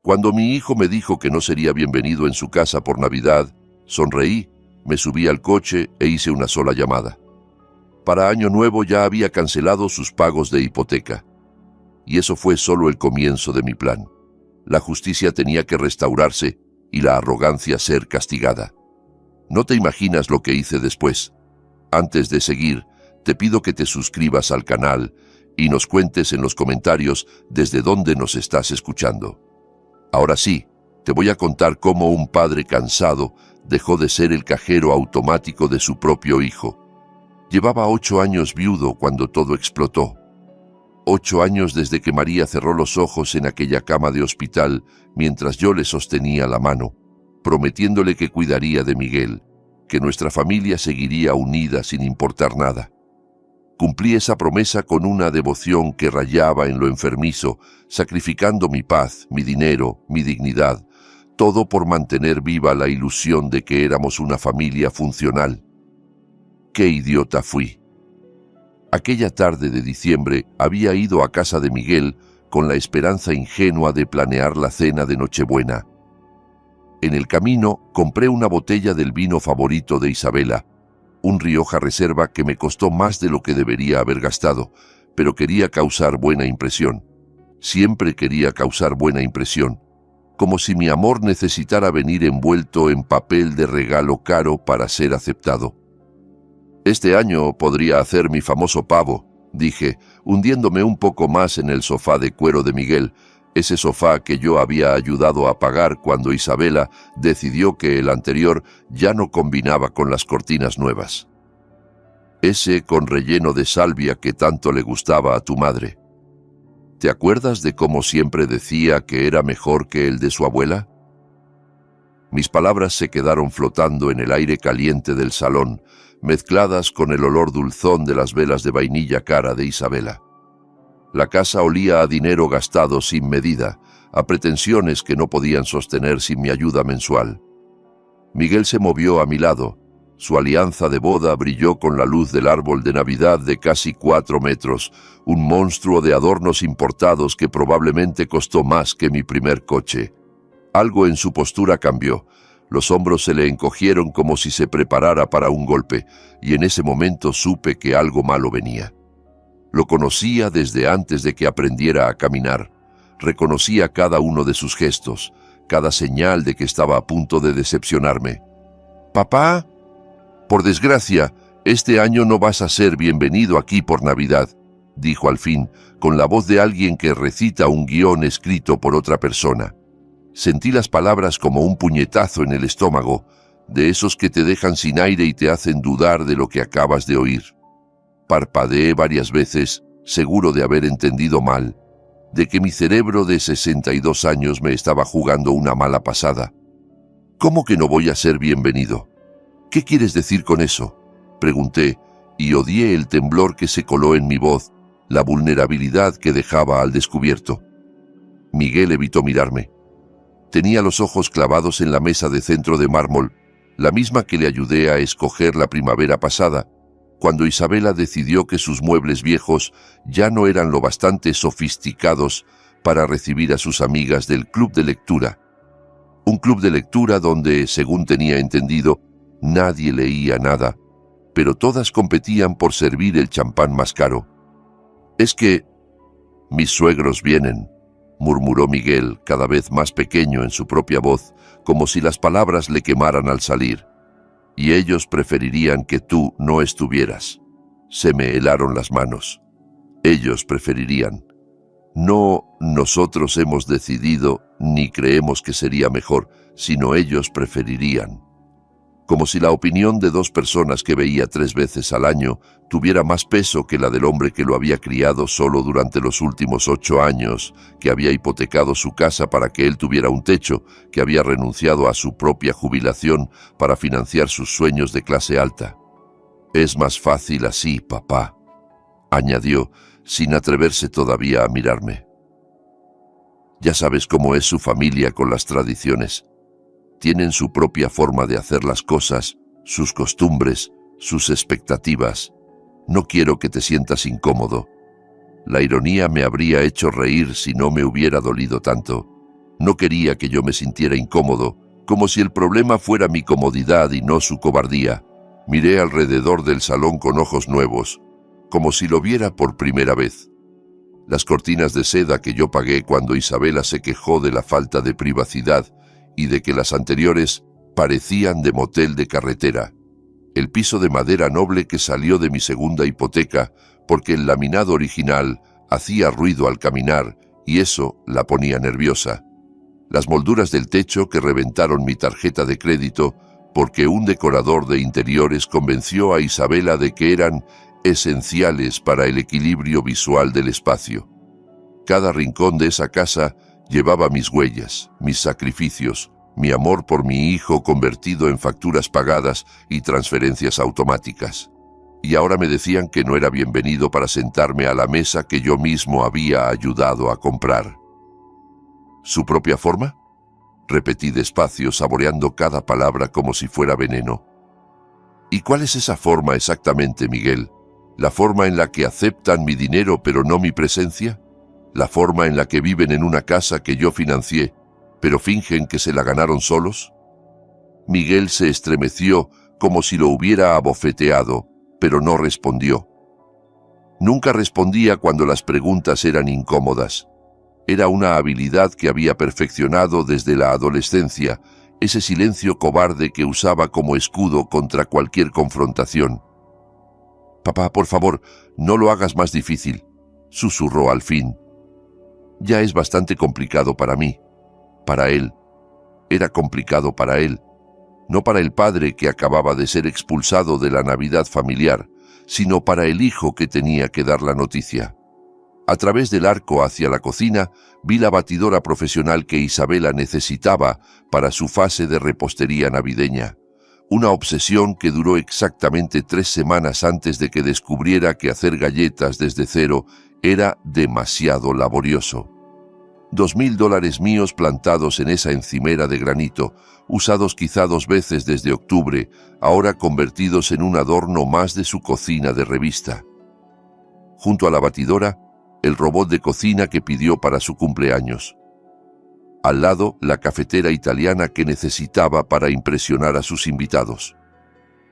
Cuando mi hijo me dijo que no sería bienvenido en su casa por Navidad, sonreí, me subí al coche e hice una sola llamada. Para Año Nuevo ya había cancelado sus pagos de hipoteca. Y eso fue solo el comienzo de mi plan. La justicia tenía que restaurarse y la arrogancia ser castigada. No te imaginas lo que hice después. Antes de seguir, te pido que te suscribas al canal y nos cuentes en los comentarios desde dónde nos estás escuchando. Ahora sí, te voy a contar cómo un padre cansado dejó de ser el cajero automático de su propio hijo. Llevaba 8 años viudo cuando todo explotó. 8 años desde que María cerró los ojos en aquella cama de hospital mientras yo le sostenía la mano, prometiéndole que cuidaría de Miguel, que nuestra familia seguiría unida sin importar nada. Cumplí esa promesa con una devoción que rayaba en lo enfermizo, sacrificando mi paz, mi dinero, mi dignidad, todo por mantener viva la ilusión de que éramos una familia funcional. ¡Qué idiota fui! Aquella tarde de diciembre había ido a casa de Miguel con la esperanza ingenua de planear la cena de Nochebuena. En el camino compré una botella del vino favorito de Isabela, un Rioja Reserva que me costó más de lo que debería haber gastado, pero quería causar buena impresión. Siempre quería causar buena impresión, como si mi amor necesitara venir envuelto en papel de regalo caro para ser aceptado. Este año podría hacer mi famoso pavo, dije, hundiéndome un poco más en el sofá de cuero de Miguel, ese sofá que yo había ayudado a pagar cuando Isabela decidió que el anterior ya no combinaba con las cortinas nuevas. Ese con relleno de salvia que tanto le gustaba a tu madre. ¿Te acuerdas de cómo siempre decía que era mejor que el de su abuela? Mis palabras se quedaron flotando en el aire caliente del salón, mezcladas con el olor dulzón de las velas de vainilla cara de Isabela. La casa olía a dinero gastado sin medida, a pretensiones que no podían sostener sin mi ayuda mensual. Miguel se movió a mi lado. Su alianza de boda brilló con la luz del árbol de Navidad de casi 4 metros, un monstruo de adornos importados que probablemente costó más que mi primer coche. Algo en su postura cambió. Los hombros se le encogieron como si se preparara para un golpe, y en ese momento supe que algo malo venía. Lo conocía desde antes de que aprendiera a caminar. Reconocía cada uno de sus gestos, cada señal de que estaba a punto de decepcionarme. «¿Papá? Por desgracia, este año no vas a ser bienvenido aquí por Navidad», dijo al fin, con la voz de alguien que recita un guión escrito por otra persona. Sentí las palabras como un puñetazo en el estómago, de esos que te dejan sin aire y te hacen dudar de lo que acabas de oír. Parpadeé varias veces, seguro de haber entendido mal, de que mi cerebro de 62 años me estaba jugando una mala pasada. ¿Cómo que no voy a ser bienvenido? ¿Qué quieres decir con eso?, pregunté, y odié el temblor que se coló en mi voz, la vulnerabilidad que dejaba al descubierto. Miguel evitó mirarme. Tenía los ojos clavados en la mesa de centro de mármol, la misma que le ayudé a escoger la primavera pasada, cuando Isabela decidió que sus muebles viejos ya no eran lo bastante sofisticados para recibir a sus amigas del club de lectura. Un club de lectura donde, según tenía entendido, nadie leía nada, pero todas competían por servir el champán más caro. «Es que mis suegros vienen», murmuró Miguel, cada vez más pequeño en su propia voz, como si las palabras le quemaran al salir. «Y ellos preferirían que tú no estuvieras». Se me helaron las manos. Ellos preferirían. No nosotros hemos decidido, ni creemos que sería mejor, sino ellos preferirían. Como si la opinión de 2 personas que veía 3 veces al año tuviera más peso que la del hombre que lo había criado solo durante los últimos 8 años, que había hipotecado su casa para que él tuviera un techo, que había renunciado a su propia jubilación para financiar sus sueños de clase alta. «Es más fácil así, papá», añadió, sin atreverse todavía a mirarme. «Ya sabes cómo es su familia con las tradiciones. Tienen su propia forma de hacer las cosas, sus costumbres, sus expectativas. No quiero que te sientas incómodo. La ironía me habría hecho reír si no me hubiera dolido tanto. No quería que yo me sintiera incómodo, como si el problema fuera mi comodidad y no su cobardía. Miré alrededor del salón con ojos nuevos, como si lo viera por primera vez. Las cortinas de seda que yo pagué cuando Isabela se quejó de la falta de privacidad y de que las anteriores parecían de motel de carretera. El piso de madera noble que salió de mi segunda hipoteca porque el laminado original hacía ruido al caminar y eso la ponía nerviosa. Las molduras del techo que reventaron mi tarjeta de crédito porque un decorador de interiores convenció a Isabela de que eran esenciales para el equilibrio visual del espacio. Cada rincón de esa casa llevaba mis huellas, mis sacrificios, mi amor por mi hijo convertido en facturas pagadas y transferencias automáticas. Y ahora me decían que no era bienvenido para sentarme a la mesa que yo mismo había ayudado a comprar. ¿Su propia forma? Repetí despacio, saboreando cada palabra como si fuera veneno. ¿Y cuál es esa forma exactamente, Miguel? ¿La forma en la que aceptan mi dinero pero no mi presencia? ¿La forma en la que viven en una casa que yo financié, pero fingen que se la ganaron solos? Miguel se estremeció como si lo hubiera abofeteado, pero no respondió. Nunca respondía cuando las preguntas eran incómodas. Era una habilidad que había perfeccionado desde la adolescencia, ese silencio cobarde que usaba como escudo contra cualquier confrontación. «Papá, por favor, no lo hagas más difícil», susurró al fin. «Ya es bastante complicado para mí. Para él. Era complicado para él. No para el padre que acababa de ser expulsado de la Navidad familiar, sino para el hijo que tenía que dar la noticia». A través del arco hacia la cocina vi la batidora profesional que Isabela necesitaba para su fase de repostería navideña. Una obsesión que duró exactamente 3 semanas antes de que descubriera que hacer galletas desde cero era demasiado laborioso. $2.000 míos plantados en esa encimera de granito, usados quizá 2 veces desde octubre, ahora convertidos en un adorno más de su cocina de revista. Junto a la batidora, el robot de cocina que pidió para su cumpleaños. Al lado, la cafetera italiana que necesitaba para impresionar a sus invitados.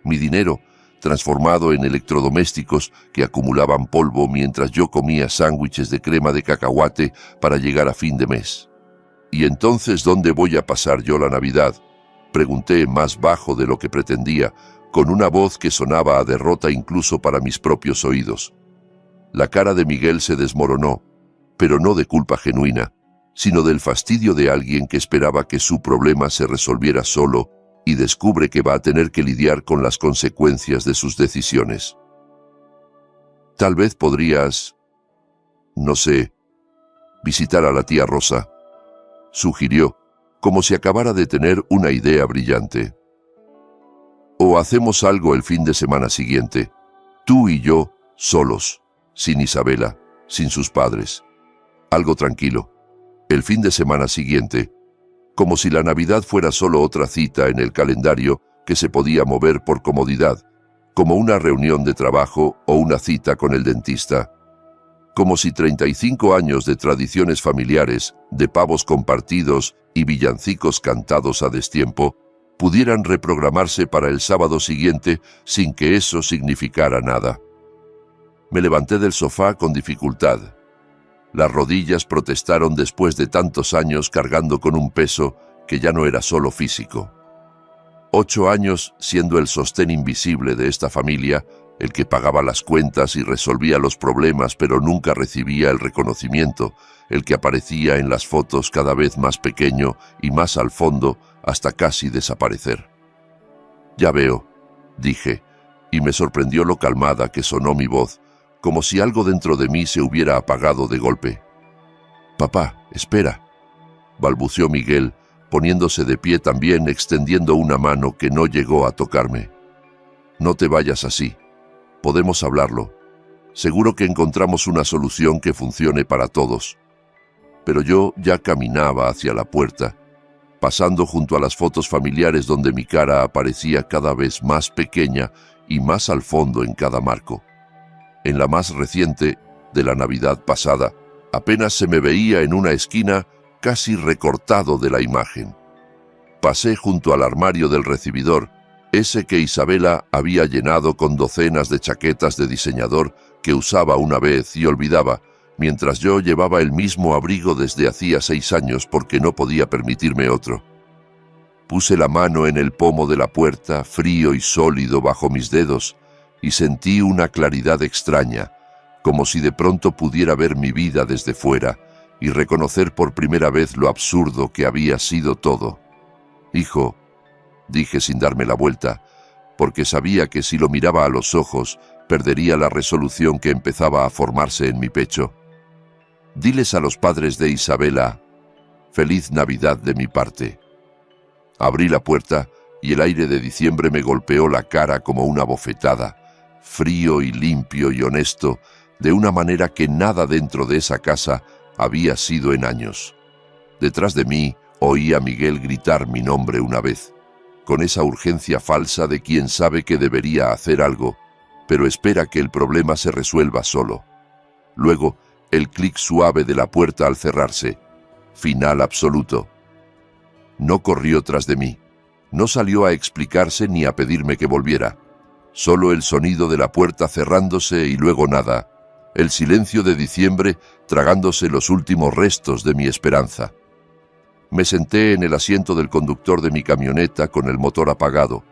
Mi dinero, transformado en electrodomésticos que acumulaban polvo mientras yo comía sándwiches de crema de cacahuate para llegar a fin de mes. ¿Y entonces dónde voy a pasar yo la Navidad?, pregunté más bajo de lo que pretendía, con una voz que sonaba a derrota incluso para mis propios oídos. La cara de Miguel se desmoronó, pero no de culpa genuina, sino del fastidio de alguien que esperaba que su problema se resolviera solo y descubre que va a tener que lidiar con las consecuencias de sus decisiones. Tal vez podrías, no sé, visitar a la tía Rosa, sugirió, como si acabara de tener una idea brillante. O hacemos algo el fin de semana siguiente, tú y yo, solos. Sin Isabela, sin sus padres. Algo tranquilo. El fin de semana siguiente, como si la Navidad fuera solo otra cita en el calendario que se podía mover por comodidad, como una reunión de trabajo o una cita con el dentista. Como si 35 años de tradiciones familiares, de pavos compartidos y villancicos cantados a destiempo, pudieran reprogramarse para el sábado siguiente sin que eso significara nada. Me levanté del sofá con dificultad. Las rodillas protestaron después de tantos años cargando con un peso que ya no era solo físico. 8 años siendo el sostén invisible de esta familia, el que pagaba las cuentas y resolvía los problemas pero nunca recibía el reconocimiento, el que aparecía en las fotos cada vez más pequeño y más al fondo hasta casi desaparecer. «Ya veo», dije, y me sorprendió lo calmada que sonó mi voz, como si algo dentro de mí se hubiera apagado de golpe. «Papá, espera», balbuceó Miguel, poniéndose de pie también, extendiendo una mano que no llegó a tocarme. «No te vayas así. Podemos hablarlo. Seguro que encontramos una solución que funcione para todos». Pero yo ya caminaba hacia la puerta, pasando junto a las fotos familiares donde mi cara aparecía cada vez más pequeña y más al fondo en cada marco. En la más reciente, de la Navidad pasada, apenas se me veía en una esquina casi recortado de la imagen. Pasé junto al armario del recibidor, ese que Isabela había llenado con docenas de chaquetas de diseñador que usaba una vez y olvidaba, mientras yo llevaba el mismo abrigo desde hacía 6 años porque no podía permitirme otro. Puse la mano en el pomo de la puerta, frío y sólido bajo mis dedos, y sentí una claridad extraña, como si de pronto pudiera ver mi vida desde fuera y reconocer por primera vez lo absurdo que había sido todo. «Hijo», dije sin darme la vuelta, porque sabía que si lo miraba a los ojos, perdería la resolución que empezaba a formarse en mi pecho. «Diles a los padres de Isabela, feliz Navidad de mi parte». Abrí la puerta y el aire de diciembre me golpeó la cara como una bofetada, frío y limpio y honesto, de una manera que nada dentro de esa casa había sido en años. Detrás de mí oí a Miguel gritar mi nombre una vez, con esa urgencia falsa de quien sabe que debería hacer algo, pero espera que el problema se resuelva solo. Luego, el clic suave de la puerta al cerrarse. Final absoluto. No corrió tras de mí. No salió a explicarse ni a pedirme que volviera. Solo el sonido de la puerta cerrándose y luego nada. El silencio de diciembre tragándose los últimos restos de mi esperanza. Me senté en el asiento del conductor de mi camioneta con el motor apagado,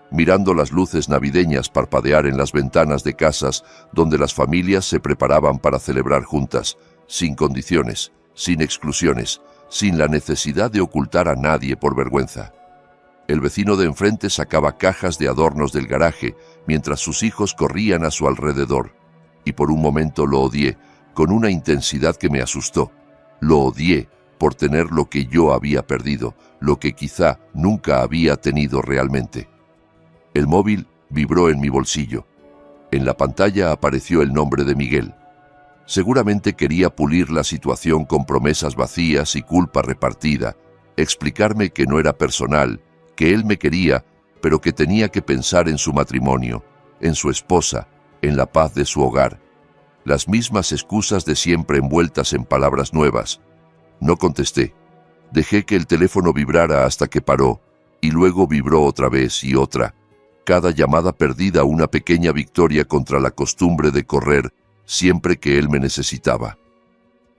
mirando las luces navideñas parpadear en las ventanas de casas donde las familias se preparaban para celebrar juntas, sin condiciones, sin exclusiones, sin la necesidad de ocultar a nadie por vergüenza. El vecino de enfrente sacaba cajas de adornos del garaje mientras sus hijos corrían a su alrededor, y por un momento lo odié, con una intensidad que me asustó. Lo odié por tener lo que yo había perdido, lo que quizá nunca había tenido realmente. El móvil vibró en mi bolsillo. En la pantalla apareció el nombre de Miguel. Seguramente quería pulir la situación con promesas vacías y culpa repartida, explicarme que no era personal, que él me quería, pero que tenía que pensar en su matrimonio, en su esposa, en la paz de su hogar. Las mismas excusas de siempre envueltas en palabras nuevas. No contesté. Dejé que el teléfono vibrara hasta que paró, y luego vibró otra vez y otra. Cada llamada perdida una pequeña victoria contra la costumbre de correr siempre que él me necesitaba.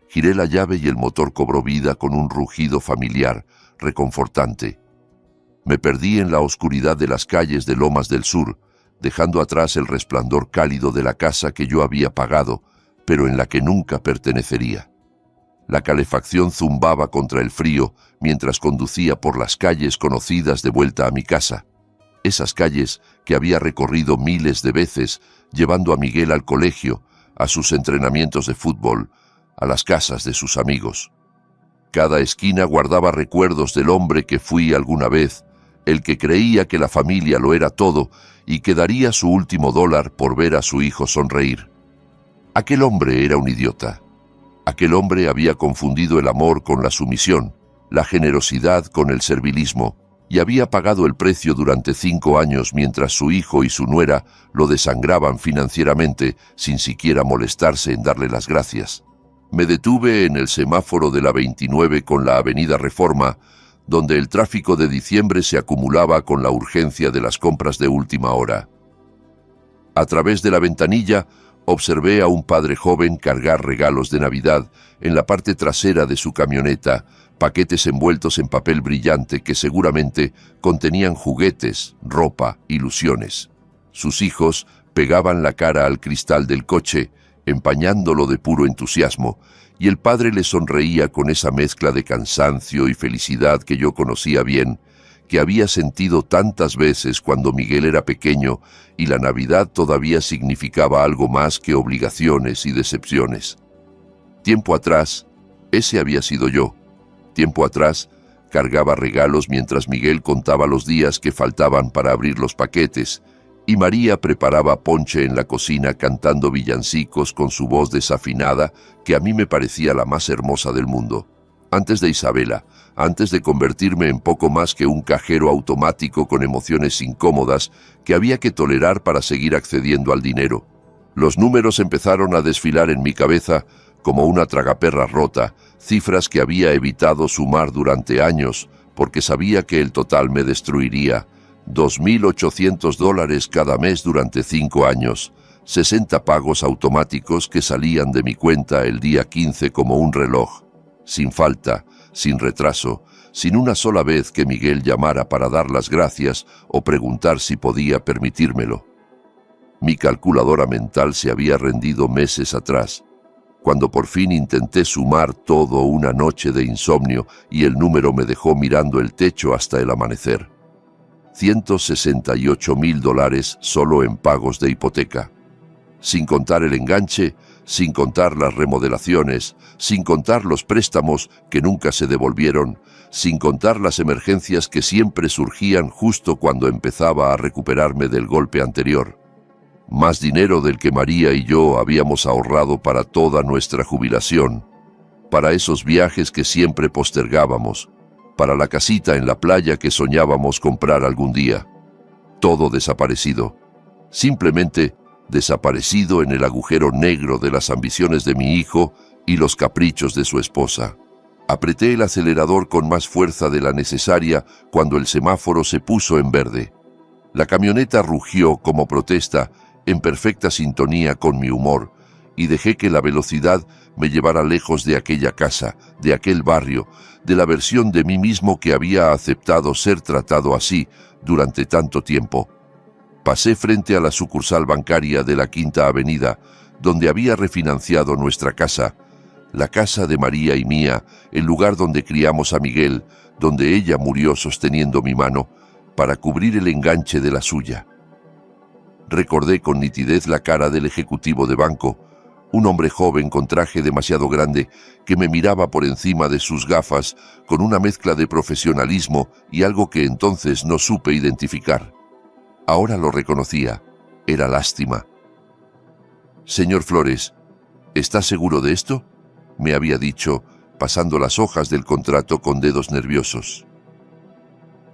Giré la llave y el motor cobró vida con un rugido familiar, reconfortante. Me perdí en la oscuridad de las calles de Lomas del Sur, dejando atrás el resplandor cálido de la casa que yo había pagado, pero en la que nunca pertenecería. La calefacción zumbaba contra el frío mientras conducía por las calles conocidas de vuelta a mi casa. Esas calles que había recorrido miles de veces, llevando a Miguel al colegio, a sus entrenamientos de fútbol, a las casas de sus amigos. Cada esquina guardaba recuerdos del hombre que fui alguna vez, el que creía que la familia lo era todo y que daría su último dólar por ver a su hijo sonreír. Aquel hombre era un idiota. Aquel hombre había confundido el amor con la sumisión, la generosidad con el servilismo, y había pagado el precio durante 5 años mientras su hijo y su nuera lo desangraban financieramente sin siquiera molestarse en darle las gracias. Me detuve en el semáforo de la 29 con la avenida Reforma, donde el tráfico de diciembre se acumulaba con la urgencia de las compras de última hora. A través de la ventanilla observé a un padre joven cargar regalos de Navidad en la parte trasera de su camioneta, paquetes envueltos en papel brillante que seguramente contenían juguetes, ropa, ilusiones. Sus hijos pegaban la cara al cristal del coche, empañándolo de puro entusiasmo, y el padre le sonreía con esa mezcla de cansancio y felicidad que yo conocía bien, que había sentido tantas veces cuando Miguel era pequeño y la Navidad todavía significaba algo más que obligaciones y decepciones. Tiempo atrás, ese había sido yo. Tiempo atrás, cargaba regalos mientras Miguel contaba los días que faltaban para abrir los paquetes, y María preparaba ponche en la cocina cantando villancicos con su voz desafinada que a mí me parecía la más hermosa del mundo. Antes de Isabela, antes de convertirme en poco más que un cajero automático con emociones incómodas que había que tolerar para seguir accediendo al dinero. Los números empezaron a desfilar en mi cabeza como una tragaperras rota, cifras que había evitado sumar durante años porque sabía que el total me destruiría. $2.800 cada mes durante 5 años, 60 pagos automáticos que salían de mi cuenta el día 15 como un reloj, sin falta, sin retraso, sin una sola vez que Miguel llamara para dar las gracias o preguntar si podía permitírmelo. Mi calculadora mental se había rendido meses atrás, cuando por fin intenté sumar todo una noche de insomnio y el número me dejó mirando el techo hasta el amanecer. $168.000 solo en pagos de hipoteca. Sin contar el enganche, sin contar las remodelaciones, sin contar los préstamos que nunca se devolvieron, sin contar las emergencias que siempre surgían justo cuando empezaba a recuperarme del golpe anterior. Más dinero del que María y yo habíamos ahorrado para toda nuestra jubilación, para esos viajes que siempre postergábamos, para la casita en la playa que soñábamos comprar algún día. Todo desaparecido. Simplemente desaparecido en el agujero negro de las ambiciones de mi hijo y los caprichos de su esposa. Apreté el acelerador con más fuerza de la necesaria cuando el semáforo se puso en verde. La camioneta rugió como protesta, en perfecta sintonía con mi humor, y dejé que la velocidad me llevara lejos de aquella casa, de aquel barrio, de la versión de mí mismo que había aceptado ser tratado así durante tanto tiempo. Pasé frente a la sucursal bancaria de la Quinta Avenida, donde había refinanciado nuestra casa, la casa de María y mía, el lugar donde criamos a Miguel, donde ella murió sosteniendo mi mano, para cubrir el enganche de la suya. Recordé con nitidez la cara del ejecutivo de banco, un hombre joven con traje demasiado grande que me miraba por encima de sus gafas con una mezcla de profesionalismo y algo que entonces no supe identificar. Ahora lo reconocía. Era lástima. «Señor Flores, ¿está seguro de esto?», me había dicho, pasando las hojas del contrato con dedos nerviosos.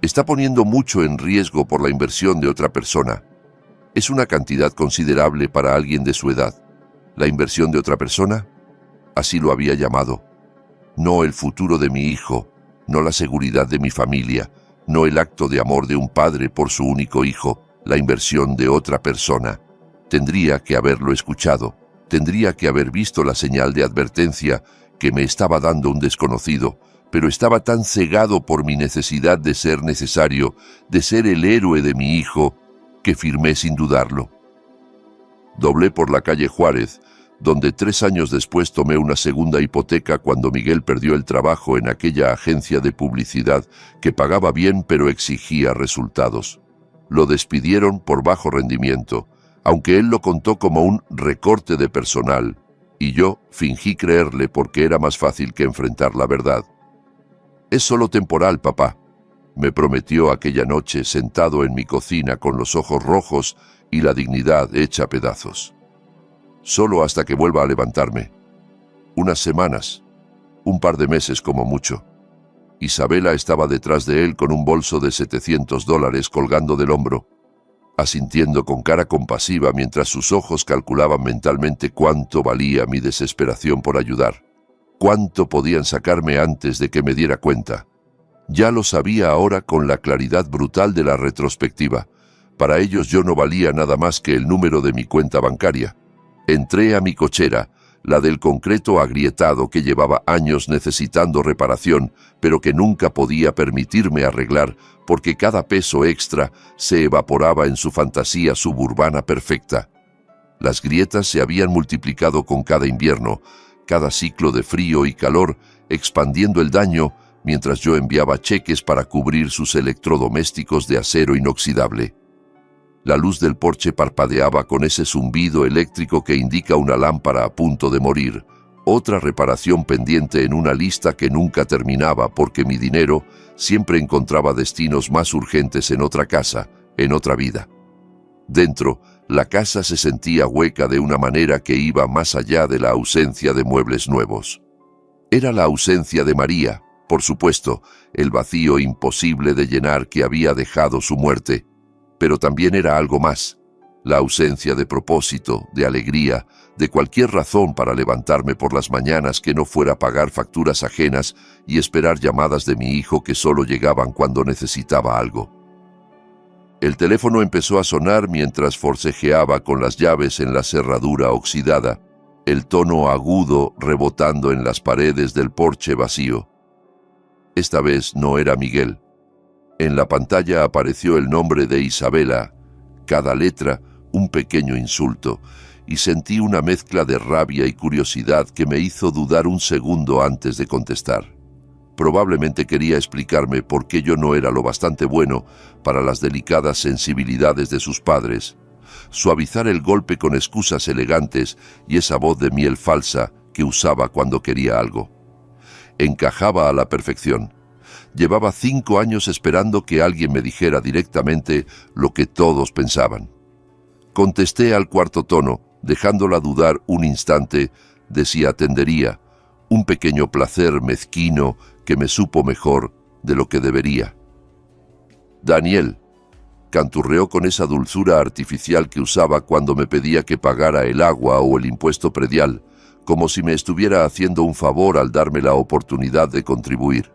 «Está poniendo mucho en riesgo por la inversión de otra persona. Es una cantidad considerable para alguien de su edad. ¿La inversión de otra persona?», así lo había llamado. No el futuro de mi hijo, no la seguridad de mi familia, no el acto de amor de un padre por su único hijo, la inversión de otra persona. Tendría que haberlo escuchado, tendría que haber visto la señal de advertencia que me estaba dando un desconocido, pero estaba tan cegado por mi necesidad de ser necesario, de ser el héroe de mi hijo, que firmé sin dudarlo. Doblé por la calle Juárez, donde 3 años después tomé una segunda hipoteca cuando Miguel perdió el trabajo en aquella agencia de publicidad que pagaba bien pero exigía resultados. Lo despidieron por bajo rendimiento, aunque él lo contó como un recorte de personal, y yo fingí creerle porque era más fácil que enfrentar la verdad. «Es solo temporal, papá», me prometió aquella noche sentado en mi cocina con los ojos rojos y la dignidad hecha pedazos. «Solo hasta que vuelva a levantarme. Unas semanas, un par de meses como mucho». Isabela estaba detrás de él con un bolso de $700 colgando del hombro, asintiendo con cara compasiva mientras sus ojos calculaban mentalmente cuánto valía mi desesperación por ayudar, cuánto podían sacarme antes de que me diera cuenta. Ya lo sabía ahora con la claridad brutal de la retrospectiva. Para ellos yo no valía nada más que el número de mi cuenta bancaria. Entré a mi cochera, la del concreto agrietado que llevaba años necesitando reparación, pero que nunca podía permitirme arreglar porque cada peso extra se evaporaba en su fantasía suburbana perfecta. Las grietas se habían multiplicado con cada invierno, cada ciclo de frío y calor, expandiendo el daño mientras yo enviaba cheques para cubrir sus electrodomésticos de acero inoxidable. La luz del porche parpadeaba con ese zumbido eléctrico que indica una lámpara a punto de morir, otra reparación pendiente en una lista que nunca terminaba porque mi dinero siempre encontraba destinos más urgentes en otra casa, en otra vida. Dentro, la casa se sentía hueca de una manera que iba más allá de la ausencia de muebles nuevos. Era la ausencia de María, por supuesto, el vacío imposible de llenar que había dejado su muerte, pero también era algo más. La ausencia de propósito, de alegría, de cualquier razón para levantarme por las mañanas que no fuera pagar facturas ajenas y esperar llamadas de mi hijo que solo llegaban cuando necesitaba algo. El teléfono empezó a sonar mientras forcejeaba con las llaves en la cerradura oxidada, el tono agudo rebotando en las paredes del porche vacío. Esta vez no era Miguel. En la pantalla apareció el nombre de Isabela, cada letra un pequeño insulto, y sentí una mezcla de rabia y curiosidad que me hizo dudar un segundo antes de contestar. Probablemente quería explicarme por qué yo no era lo bastante bueno para las delicadas sensibilidades de sus padres, suavizar el golpe con excusas elegantes y esa voz de miel falsa que usaba cuando quería algo. Encajaba a la perfección. Llevaba 5 años esperando que alguien me dijera directamente lo que todos pensaban. Contesté al cuarto tono, dejándola dudar un instante de si atendería, un pequeño placer mezquino que me supo mejor de lo que debería. Daniel, canturreó con esa dulzura artificial que usaba cuando me pedía que pagara el agua o el impuesto predial, como si me estuviera haciendo un favor al darme la oportunidad de contribuir.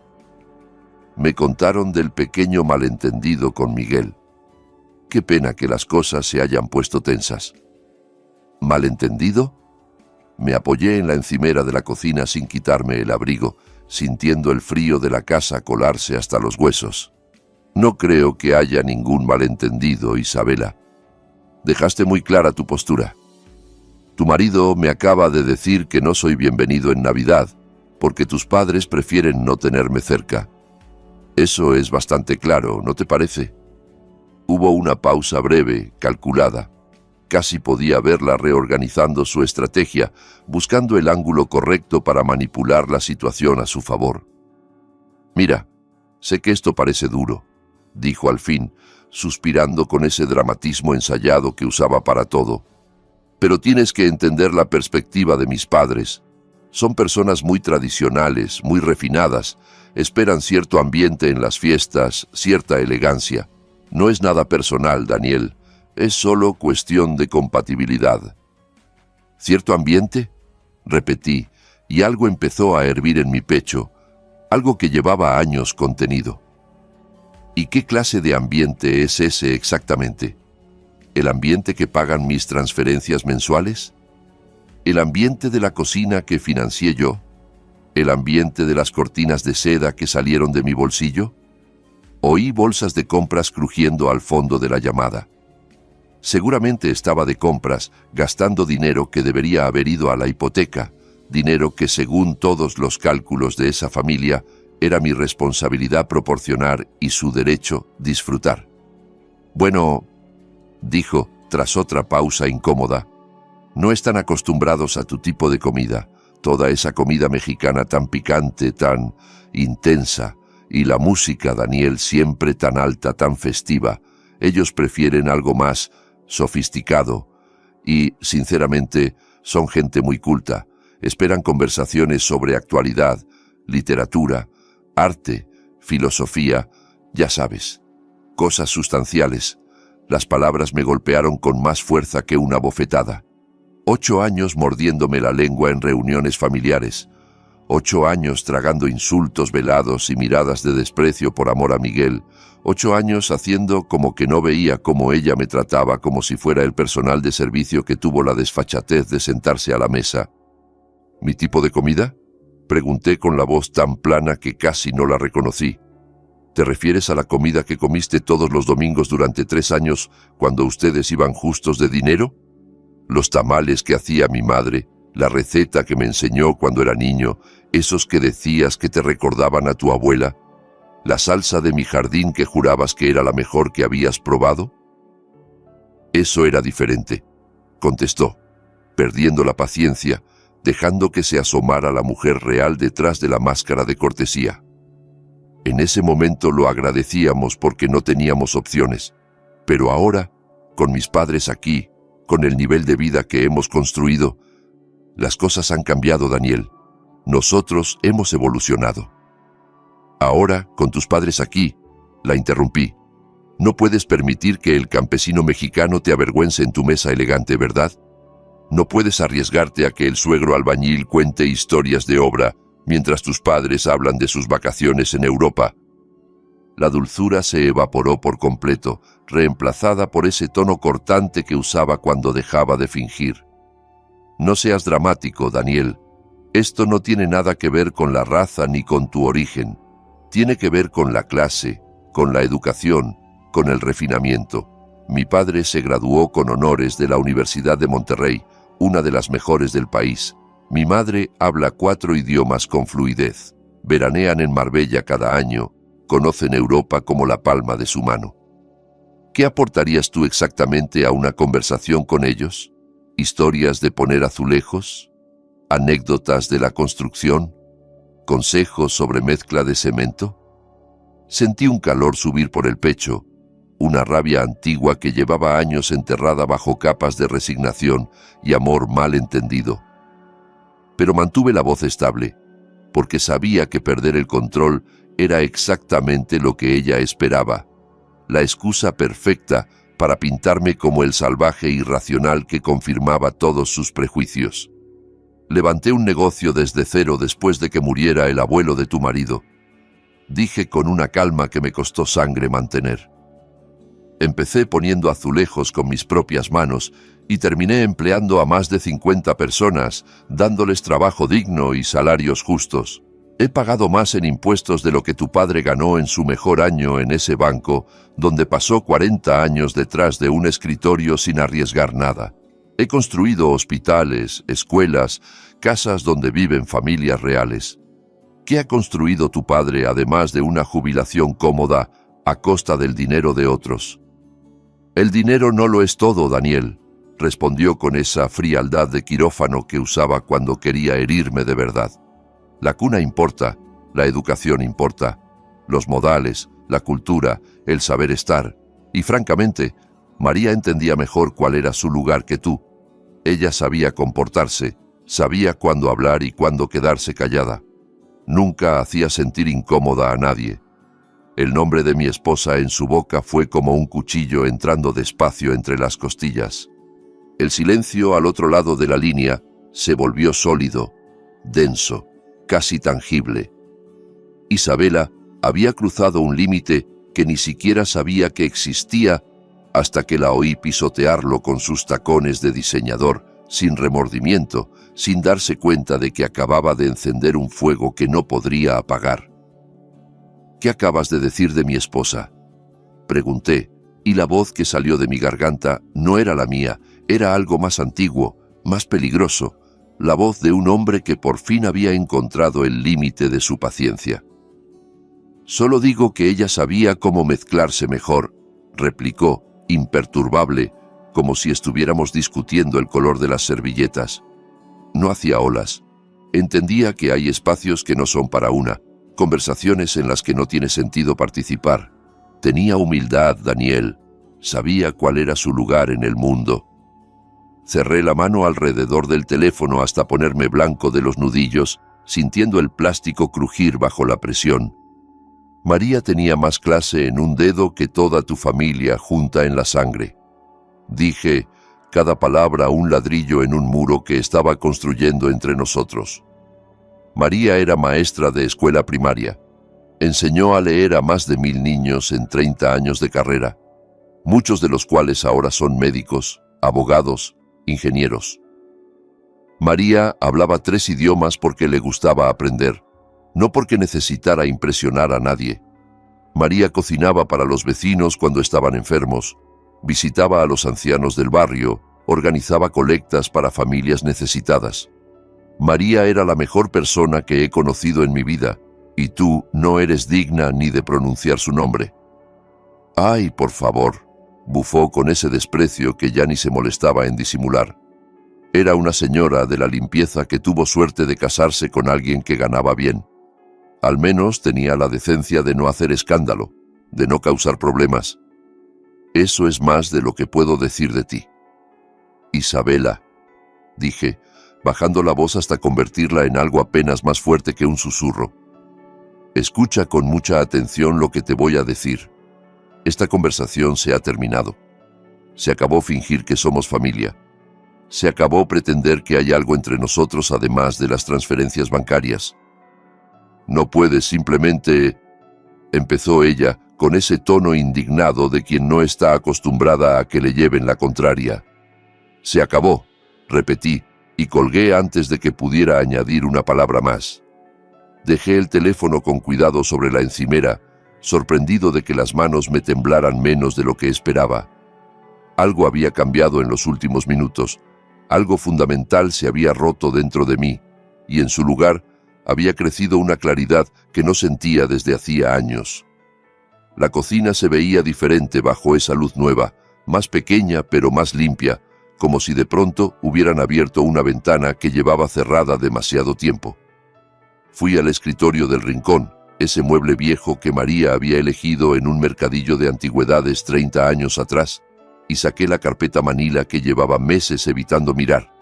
Me contaron del pequeño malentendido con Miguel. Qué pena que las cosas se hayan puesto tensas. ¿Malentendido? Me apoyé en la encimera de la cocina sin quitarme el abrigo, sintiendo el frío de la casa colarse hasta los huesos. No creo que haya ningún malentendido, Isabela. Dejaste muy clara tu postura. Tu marido me acaba de decir que no soy bienvenido en Navidad, porque tus padres prefieren no tenerme cerca. Eso es bastante claro, ¿no te parece? Hubo una pausa breve, calculada. Casi podía verla reorganizando su estrategia, buscando el ángulo correcto para manipular la situación a su favor. Mira, sé que esto parece duro, dijo al fin, suspirando con ese dramatismo ensayado que usaba para todo. Pero tienes que entender la perspectiva de mis padres. Son personas muy tradicionales, muy refinadas, esperan cierto ambiente en las fiestas, cierta elegancia. No es nada personal, Daniel. Es solo cuestión de compatibilidad. ¿Cierto ambiente? Repetí, y algo empezó a hervir en mi pecho, algo que llevaba años contenido. ¿Y qué clase de ambiente es ese exactamente? ¿El ambiente que pagan mis transferencias mensuales? ¿El ambiente de la cocina que financié yo? ¿El ambiente de las cortinas de seda que salieron de mi bolsillo? Oí bolsas de compras crujiendo al fondo de la llamada. Seguramente estaba de compras, gastando dinero que debería haber ido a la hipoteca, dinero que según todos los cálculos de esa familia era mi responsabilidad proporcionar y su derecho disfrutar. Bueno, dijo, tras otra pausa incómoda, no están acostumbrados a tu tipo de comida, toda esa comida mexicana tan picante, tan intensa, y la música, Daniel, siempre tan alta, tan festiva. Ellos prefieren algo más sofisticado y, sinceramente, son gente muy culta. Esperan conversaciones sobre actualidad, literatura, arte, filosofía, ya sabes, cosas sustanciales. Las palabras me golpearon con más fuerza que una bofetada. 8 años mordiéndome la lengua en reuniones familiares. 8 años tragando insultos velados y miradas de desprecio por amor a Miguel. 8 años haciendo como que no veía cómo ella me trataba como si fuera el personal de servicio que tuvo la desfachatez de sentarse a la mesa. ¿Mi tipo de comida? Pregunté con la voz tan plana que casi no la reconocí. ¿Te refieres a la comida que comiste todos los domingos durante 3 años cuando ustedes iban justos de dinero? Los tamales que hacía mi madre, la receta que me enseñó cuando era niño, esos que decías que te recordaban a tu abuela, la salsa de mi jardín que jurabas que era la mejor que habías probado. Eso era diferente, contestó, perdiendo la paciencia, dejando que se asomara la mujer real detrás de la máscara de cortesía. En ese momento lo agradecíamos porque no teníamos opciones, pero ahora, con mis padres aquí, con el nivel de vida que hemos construido, las cosas han cambiado, Daniel. Nosotros hemos evolucionado. Ahora, con tus padres aquí, la interrumpí. No puedes permitir que el campesino mexicano te avergüence en tu mesa elegante, ¿verdad? No puedes arriesgarte a que el suegro albañil cuente historias de obra mientras tus padres hablan de sus vacaciones en Europa. La dulzura se evaporó por completo, reemplazada por ese tono cortante que usaba cuando dejaba de fingir. No seas dramático, Daniel. Esto no tiene nada que ver con la raza ni con tu origen. Tiene que ver con la clase, con la educación, con el refinamiento. Mi padre se graduó con honores de la Universidad de Monterrey, una de las mejores del país. Mi madre habla 4 idiomas con fluidez. Veranean en Marbella cada año. Conocen Europa como la palma de su mano. ¿Qué aportarías tú exactamente a una conversación con ellos? ¿Historias de poner azulejos? ¿Anécdotas de la construcción? ¿Consejos sobre mezcla de cemento? Sentí un calor subir por el pecho, una rabia antigua que llevaba años enterrada bajo capas de resignación y amor mal entendido. Pero mantuve la voz estable, porque sabía que perder el control era exactamente lo que ella esperaba, la excusa perfecta para pintarme como el salvaje irracional que confirmaba todos sus prejuicios. Levanté un negocio desde cero después de que muriera el abuelo de tu marido, dije con una calma que me costó sangre mantener. Empecé poniendo azulejos con mis propias manos y terminé empleando a más de 50 personas, dándoles trabajo digno y salarios justos. He pagado más en impuestos de lo que tu padre ganó en su mejor año en ese banco, donde pasó 40 años detrás de un escritorio sin arriesgar nada. He construido hospitales, escuelas, casas donde viven familias reales. ¿Qué ha construido tu padre además de una jubilación cómoda a costa del dinero de otros? El dinero no lo es todo, Daniel, respondió con esa frialdad de quirófano que usaba cuando quería herirme de verdad. La cuna importa, la educación importa, los modales, la cultura, el saber estar. Y francamente, María entendía mejor cuál era su lugar que tú. Ella sabía comportarse, sabía cuándo hablar y cuándo quedarse callada. Nunca hacía sentir incómoda a nadie. El nombre de mi esposa en su boca fue como un cuchillo entrando despacio entre las costillas. El silencio al otro lado de la línea se volvió sólido, denso, casi tangible. Isabela había cruzado un límite que ni siquiera sabía que existía hasta que la oí pisotearlo con sus tacones de diseñador, sin remordimiento, sin darse cuenta de que acababa de encender un fuego que no podría apagar. ¿Qué acabas de decir de mi esposa?, pregunté, y la voz que salió de mi garganta no era la mía, era algo más antiguo, más peligroso, la voz de un hombre que por fin había encontrado el límite de su paciencia. Solo digo que ella sabía cómo mezclarse mejor, replicó, imperturbable, como si estuviéramos discutiendo el color de las servilletas. No hacía olas. Entendía que hay espacios que no son para una, conversaciones en las que no tiene sentido participar. Tenía humildad, Daniel. Sabía cuál era su lugar en el mundo. Cerré la mano alrededor del teléfono hasta ponerme blanco de los nudillos, sintiendo el plástico crujir bajo la presión. María tenía más clase en un dedo que toda tu familia junta en la sangre. Dije, cada palabra un ladrillo en un muro que estaba construyendo entre nosotros. María era maestra de escuela primaria. Enseñó a leer a más de 1000 niños en 30 años de carrera, muchos de los cuales ahora son médicos, abogados, ingenieros. María hablaba 3 idiomas porque le gustaba aprender, no porque necesitara impresionar a nadie. María cocinaba para los vecinos cuando estaban enfermos, visitaba a los ancianos del barrio, organizaba colectas para familias necesitadas. María era la mejor persona que he conocido en mi vida, y tú no eres digna ni de pronunciar su nombre. ¡Ay, por favor!, bufó con ese desprecio que ya ni se molestaba en disimular. Era una señora de la limpieza que tuvo suerte de casarse con alguien que ganaba bien. Al menos tenía la decencia de no hacer escándalo, de no causar problemas. Eso es más de lo que puedo decir de ti. Isabela, dije, bajando la voz hasta convertirla en algo apenas más fuerte que un susurro. Escucha con mucha atención lo que te voy a decir. Esta conversación se ha terminado. Se acabó fingir que somos familia. Se acabó pretender que hay algo entre nosotros además de las transferencias bancarias. No puedes simplemente... empezó ella con ese tono indignado de quien no está acostumbrada a que le lleven la contraria. Se acabó, repetí, y colgué antes de que pudiera añadir una palabra más. Dejé el teléfono con cuidado sobre la encimera, sorprendido de que las manos me temblaran menos de lo que esperaba. Algo había cambiado en los últimos minutos, algo fundamental se había roto dentro de mí, y en su lugar había crecido una claridad que no sentía desde hacía años. La cocina se veía diferente bajo esa luz nueva, más pequeña pero más limpia, como si de pronto hubieran abierto una ventana que llevaba cerrada demasiado tiempo. Fui al escritorio del rincón, ese mueble viejo que María había elegido en un mercadillo de antigüedades 30 años atrás, y saqué la carpeta manila que llevaba meses evitando mirar.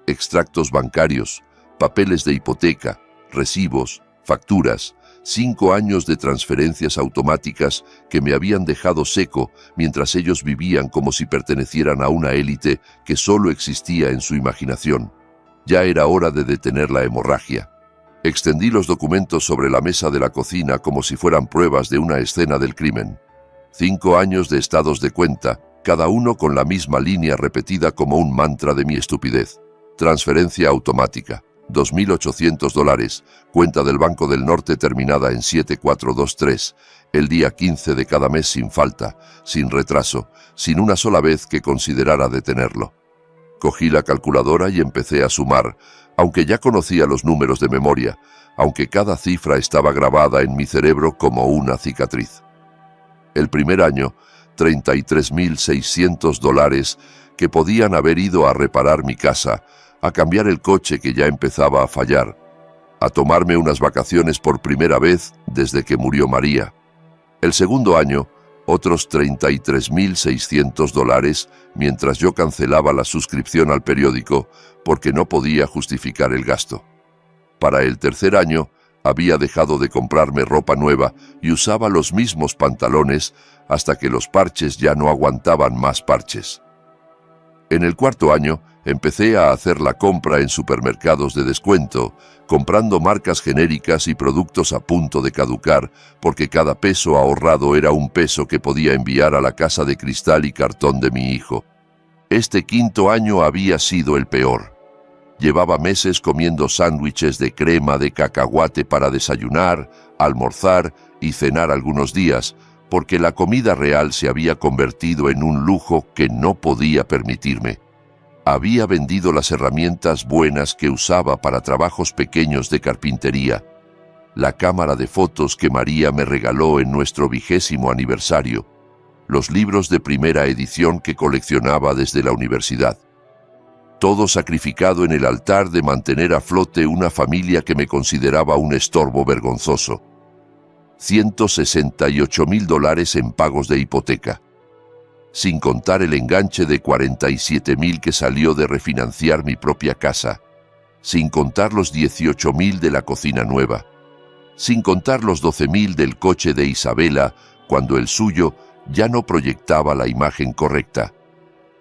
Extractos bancarios, papeles de hipoteca, recibos, facturas, 5 años de transferencias automáticas que me habían dejado seco mientras ellos vivían como si pertenecieran a una élite que solo existía en su imaginación. Ya era hora de detener la hemorragia. Extendí los documentos sobre la mesa de la cocina como si fueran pruebas de una escena del crimen. 5 años de estados de cuenta, cada uno con la misma línea repetida como un mantra de mi estupidez. Transferencia automática. $2.800, cuenta del Banco del Norte terminada en 7423, el día 15 de cada mes sin falta, sin retraso, sin una sola vez que considerara detenerlo. Cogí la calculadora y empecé a sumar, aunque ya conocía los números de memoria, aunque cada cifra estaba grabada en mi cerebro como una cicatriz. El primer año, $33.600 que podían haber ido a reparar mi casa, a cambiar el coche que ya empezaba a fallar, a tomarme unas vacaciones por primera vez desde que murió María. El segundo año, otros $33.600 mientras yo cancelaba la suscripción al periódico porque no podía justificar el gasto. Para el tercer año, había dejado de comprarme ropa nueva y usaba los mismos pantalones hasta que los parches ya no aguantaban más parches. En el cuarto año, empecé a hacer la compra en supermercados de descuento, comprando marcas genéricas y productos a punto de caducar, porque cada peso ahorrado era un peso que podía enviar a la casa de cristal y cartón de mi hijo. Este quinto año había sido el peor. Llevaba meses comiendo sándwiches de crema de cacahuate para desayunar, almorzar y cenar algunos días, porque la comida real se había convertido en un lujo que no podía permitirme. Había vendido las herramientas buenas que usaba para trabajos pequeños de carpintería, la cámara de fotos que María me regaló en nuestro 20º aniversario, los libros de primera edición que coleccionaba desde la universidad. Todo sacrificado en el altar de mantener a flote una familia que me consideraba un estorbo vergonzoso. $168.000 en pagos de hipoteca, sin contar el enganche de $47.000 que salió de refinanciar mi propia casa, sin contar los $18.000 de la cocina nueva, sin contar los $12.000 del coche de Isabela cuando el suyo ya no proyectaba la imagen correcta,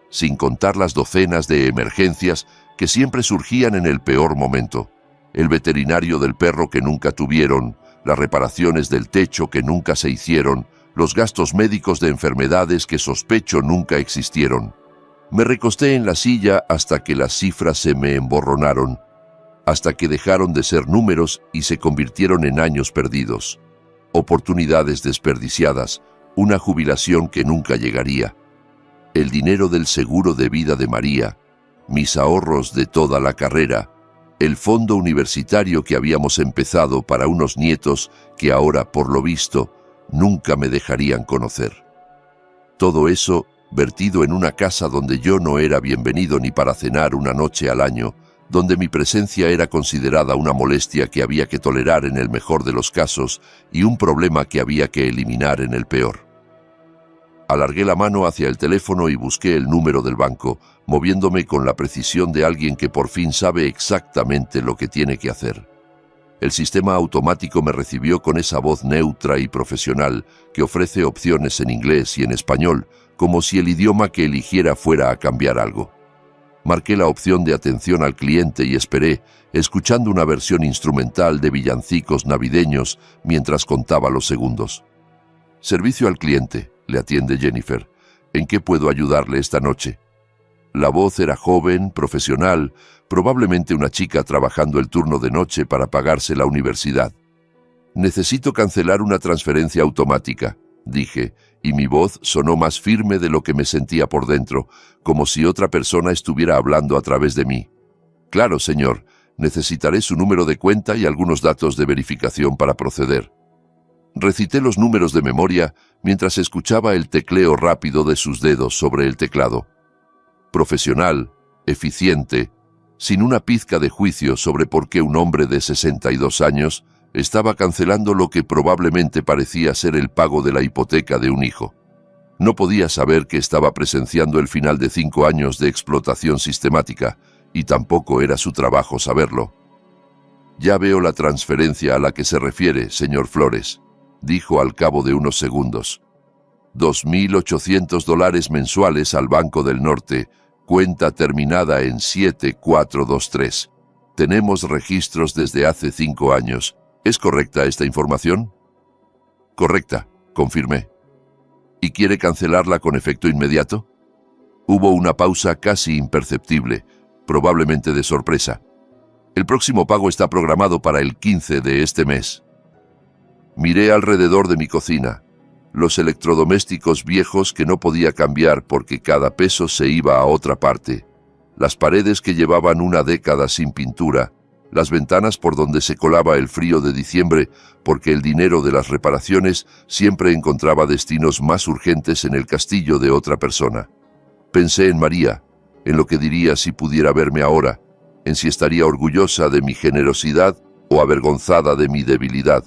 sin contar las docenas de emergencias que siempre surgían en el peor momento, el veterinario del perro que nunca tuvieron, las reparaciones del techo que nunca se hicieron, los gastos médicos de enfermedades que sospecho nunca existieron. Me recosté en la silla hasta que las cifras se me emborronaron, hasta que dejaron de ser números y se convirtieron en años perdidos, oportunidades desperdiciadas, una jubilación que nunca llegaría, el dinero del seguro de vida de María, mis ahorros de toda la carrera, el fondo universitario que habíamos empezado para unos nietos que ahora, por lo visto, nunca me dejarían conocer. Todo eso vertido en una casa donde yo no era bienvenido ni para cenar una noche al año, donde mi presencia era considerada una molestia que había que tolerar en el mejor de los casos y un problema que había que eliminar en el peor. Alargué la mano hacia el teléfono y busqué el número del banco, moviéndome con la precisión de alguien que por fin sabe exactamente lo que tiene que hacer. El sistema automático me recibió con esa voz neutra y profesional que ofrece opciones en inglés y en español, como si el idioma que eligiera fuera a cambiar algo. Marqué la opción de atención al cliente y esperé, escuchando una versión instrumental de villancicos navideños mientras contaba los segundos. Servicio al cliente, le atiende Jennifer. ¿En qué puedo ayudarle esta noche? La voz era joven, profesional, probablemente una chica trabajando el turno de noche para pagarse la universidad. Necesito cancelar una transferencia automática, dije, y mi voz sonó más firme de lo que me sentía por dentro, como si otra persona estuviera hablando a través de mí. Claro, señor, necesitaré su número de cuenta y algunos datos de verificación para proceder. Recité los números de memoria mientras escuchaba el tecleo rápido de sus dedos sobre el teclado. Profesional, eficiente, sin una pizca de juicio sobre por qué un hombre de 62 años estaba cancelando lo que probablemente parecía ser el pago de la hipoteca de un hijo. No podía saber que estaba presenciando el final de 5 años de explotación sistemática, y tampoco era su trabajo saberlo. Ya veo la transferencia a la que se refiere, señor Flores, dijo al cabo de unos segundos. $2.800 mensuales al Banco del Norte, cuenta terminada en 7423. Tenemos registros desde hace 5 años. ¿Es correcta esta información? Correcta, confirmé. ¿Y quiere cancelarla con efecto inmediato? Hubo una pausa casi imperceptible, probablemente de sorpresa. El próximo pago está programado para el 15 de este mes. Miré alrededor de mi cocina. Los electrodomésticos viejos que no podía cambiar porque cada peso se iba a otra parte. Las paredes que llevaban una década sin pintura. Las ventanas por donde se colaba el frío de diciembre porque el dinero de las reparaciones siempre encontraba destinos más urgentes en el castillo de otra persona. Pensé en María, en lo que diría si pudiera verme ahora, en si estaría orgullosa de mi generosidad o avergonzada de mi debilidad.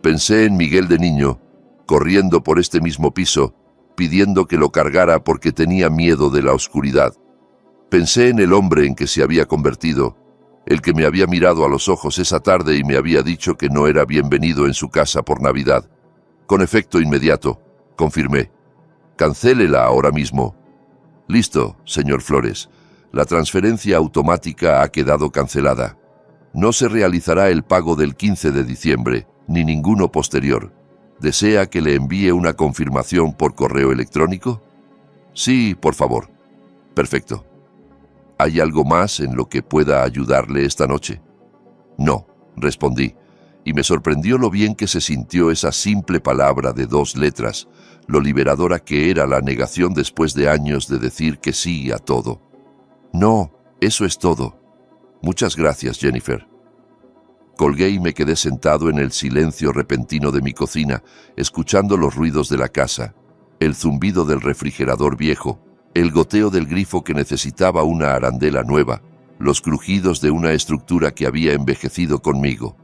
Pensé en Miguel de niño, corriendo por este mismo piso, pidiendo que lo cargara porque tenía miedo de la oscuridad. Pensé en el hombre en que se había convertido, el que me había mirado a los ojos esa tarde y me había dicho que no era bienvenido en su casa por Navidad. Con efecto inmediato, confirmé. Cancélela ahora mismo. Listo, señor Flores. La transferencia automática ha quedado cancelada. No se realizará el pago del 15 de diciembre, ni ninguno posterior. ¿Desea que le envíe una confirmación por correo electrónico? Sí, por favor. Perfecto. ¿Hay algo más en lo que pueda ayudarle esta noche? No, respondí, y me sorprendió lo bien que se sintió esa simple palabra de 2 letras, lo liberadora que era la negación después de años de decir que sí a todo. No, eso es todo. Muchas gracias, Jennifer. Colgué y me quedé sentado en el silencio repentino de mi cocina, escuchando los ruidos de la casa, el zumbido del refrigerador viejo, el goteo del grifo que necesitaba una arandela nueva, los crujidos de una estructura que había envejecido conmigo.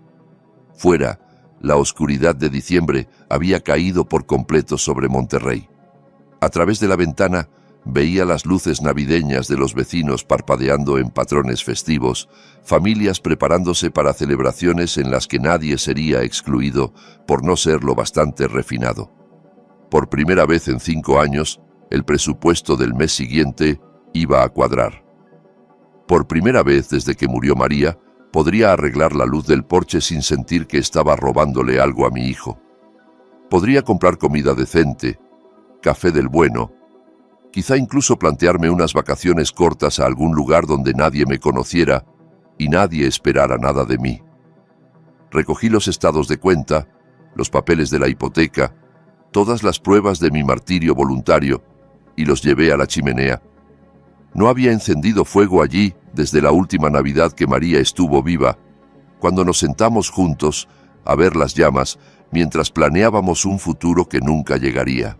Fuera, la oscuridad de diciembre había caído por completo sobre Monterrey. A través de la ventana veía las luces navideñas de los vecinos parpadeando en patrones festivos, familias preparándose para celebraciones en las que nadie sería excluido por no ser lo bastante refinado. Por primera vez en 5 años, el presupuesto del mes siguiente iba a cuadrar. Por primera vez desde que murió María, podría arreglar la luz del porche sin sentir que estaba robándole algo a mi hijo. Podría comprar comida decente, café del bueno, quizá incluso plantearme unas vacaciones cortas a algún lugar donde nadie me conociera y nadie esperara nada de mí. Recogí los estados de cuenta, los papeles de la hipoteca, todas las pruebas de mi martirio voluntario, y los llevé a la chimenea. No había encendido fuego allí desde la última Navidad que María estuvo viva, cuando nos sentamos juntos a ver las llamas mientras planeábamos un futuro que nunca llegaría.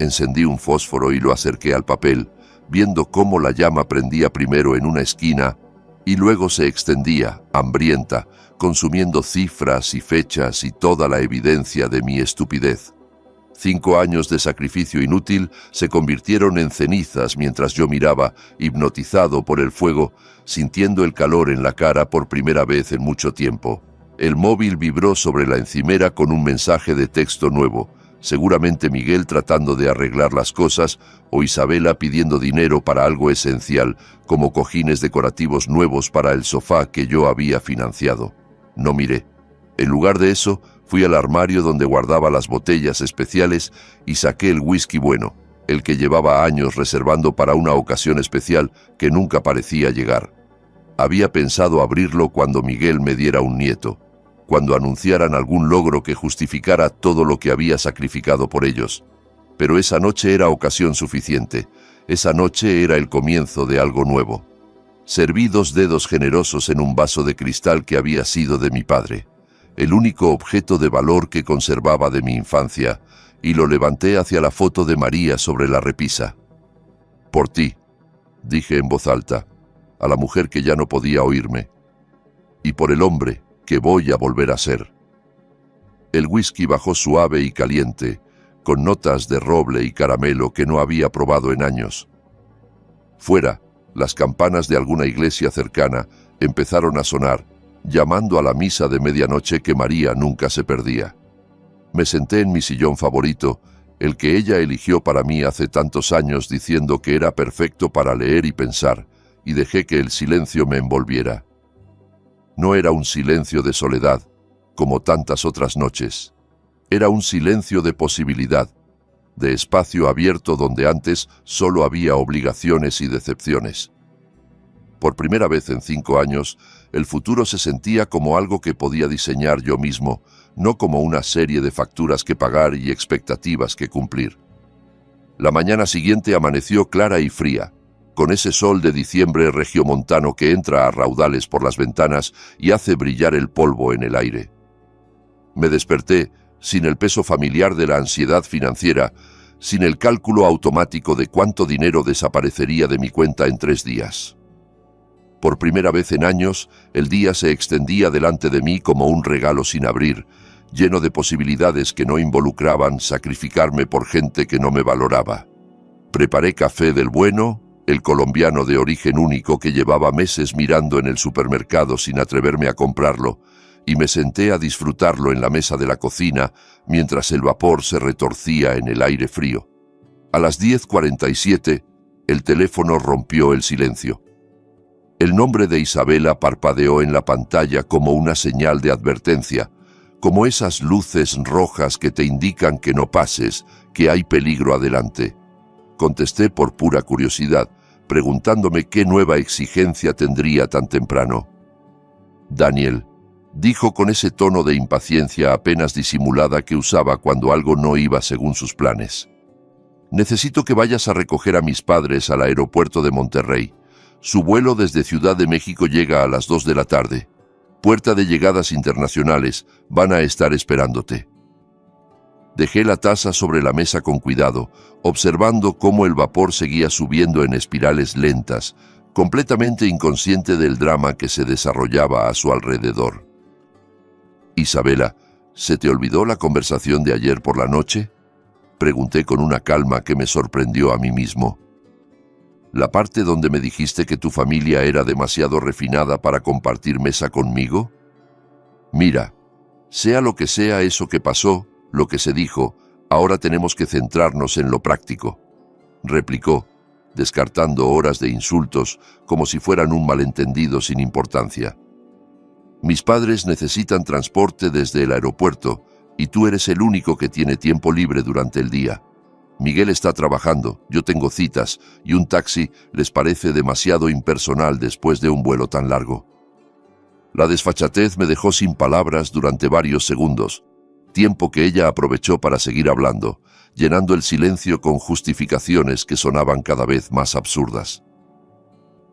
Encendí un fósforo y lo acerqué al papel, viendo cómo la llama prendía primero en una esquina y luego se extendía, hambrienta, consumiendo cifras y fechas y toda la evidencia de mi estupidez. 5 años de sacrificio inútil se convirtieron en cenizas mientras yo miraba, hipnotizado por el fuego, sintiendo el calor en la cara por primera vez en mucho tiempo. El móvil vibró sobre la encimera con un mensaje de texto nuevo, seguramente Miguel tratando de arreglar las cosas o Isabela pidiendo dinero para algo esencial, como cojines decorativos nuevos para el sofá que yo había financiado. No miré. En lugar de eso, fui al armario donde guardaba las botellas especiales y saqué el whisky bueno, el que llevaba años reservando para una ocasión especial que nunca parecía llegar. Había pensado abrirlo cuando Miguel me diera un nieto, cuando anunciaran algún logro que justificara todo lo que había sacrificado por ellos. Pero esa noche era ocasión suficiente. Esa noche era el comienzo de algo nuevo. Serví 2 dedos generosos en un vaso de cristal que había sido de mi padre, el único objeto de valor que conservaba de mi infancia, y lo levanté hacia la foto de María sobre la repisa. «Por ti», dije en voz alta, a la mujer que ya no podía oírme, «y por el hombre que voy a volver a ser». El whisky bajó suave y caliente, con notas de roble y caramelo que no había probado en años. Fuera, las campanas de alguna iglesia cercana empezaron a sonar, llamando a la misa de medianoche que María nunca se perdía. Me senté en mi sillón favorito, el que ella eligió para mí hace tantos años diciendo que era perfecto para leer y pensar, y dejé que el silencio me envolviera. No era un silencio de soledad, como tantas otras noches. Era un silencio de posibilidad, de espacio abierto donde antes solo había obligaciones y decepciones. Por primera vez en 5 años, el futuro se sentía como algo que podía diseñar yo mismo, no como una serie de facturas que pagar y expectativas que cumplir. La mañana siguiente amaneció clara y fría, con ese sol de diciembre regiomontano que entra a raudales por las ventanas y hace brillar el polvo en el aire. Me desperté sin el peso familiar de la ansiedad financiera, sin el cálculo automático de cuánto dinero desaparecería de mi cuenta en 3 días. Por primera vez en años, el día se extendía delante de mí como un regalo sin abrir, lleno de posibilidades que no involucraban sacrificarme por gente que no me valoraba. Preparé café del bueno, el colombiano de origen único que llevaba meses mirando en el supermercado sin atreverme a comprarlo, y me senté a disfrutarlo en la mesa de la cocina mientras el vapor se retorcía en el aire frío. A las 10:47, el teléfono rompió el silencio. El nombre de Isabela parpadeó en la pantalla como una señal de advertencia, como esas luces rojas que te indican que no pases, que hay peligro adelante. Contesté por pura curiosidad, preguntándome qué nueva exigencia tendría tan temprano. «Daniel», dijo con ese tono de impaciencia apenas disimulada que usaba cuando algo no iba según sus planes. «Necesito que vayas a recoger a mis padres al aeropuerto de Monterrey. Su vuelo desde Ciudad de México llega a las 2 de la tarde. Puerta de llegadas internacionales, van a estar esperándote». Dejé la taza sobre la mesa con cuidado, observando cómo el vapor seguía subiendo en espirales lentas, completamente inconsciente del drama que se desarrollaba a su alrededor. «Isabela, ¿se te olvidó la conversación de ayer por la noche?», pregunté con una calma que me sorprendió a mí mismo. «¿La parte donde me dijiste que tu familia era demasiado refinada para compartir mesa conmigo? Mira, sea lo que sea eso que pasó, lo que se dijo, ahora tenemos que centrarnos en lo práctico», replicó, descartando horas de insultos como si fueran un malentendido sin importancia. «Mis padres necesitan transporte desde el aeropuerto y tú eres el único que tiene tiempo libre durante el día. Miguel está trabajando, yo tengo citas y un taxi les parece demasiado impersonal después de un vuelo tan largo». La desfachatez me dejó sin palabras durante varios segundos, tiempo que ella aprovechó para seguir hablando, llenando el silencio con justificaciones que sonaban cada vez más absurdas.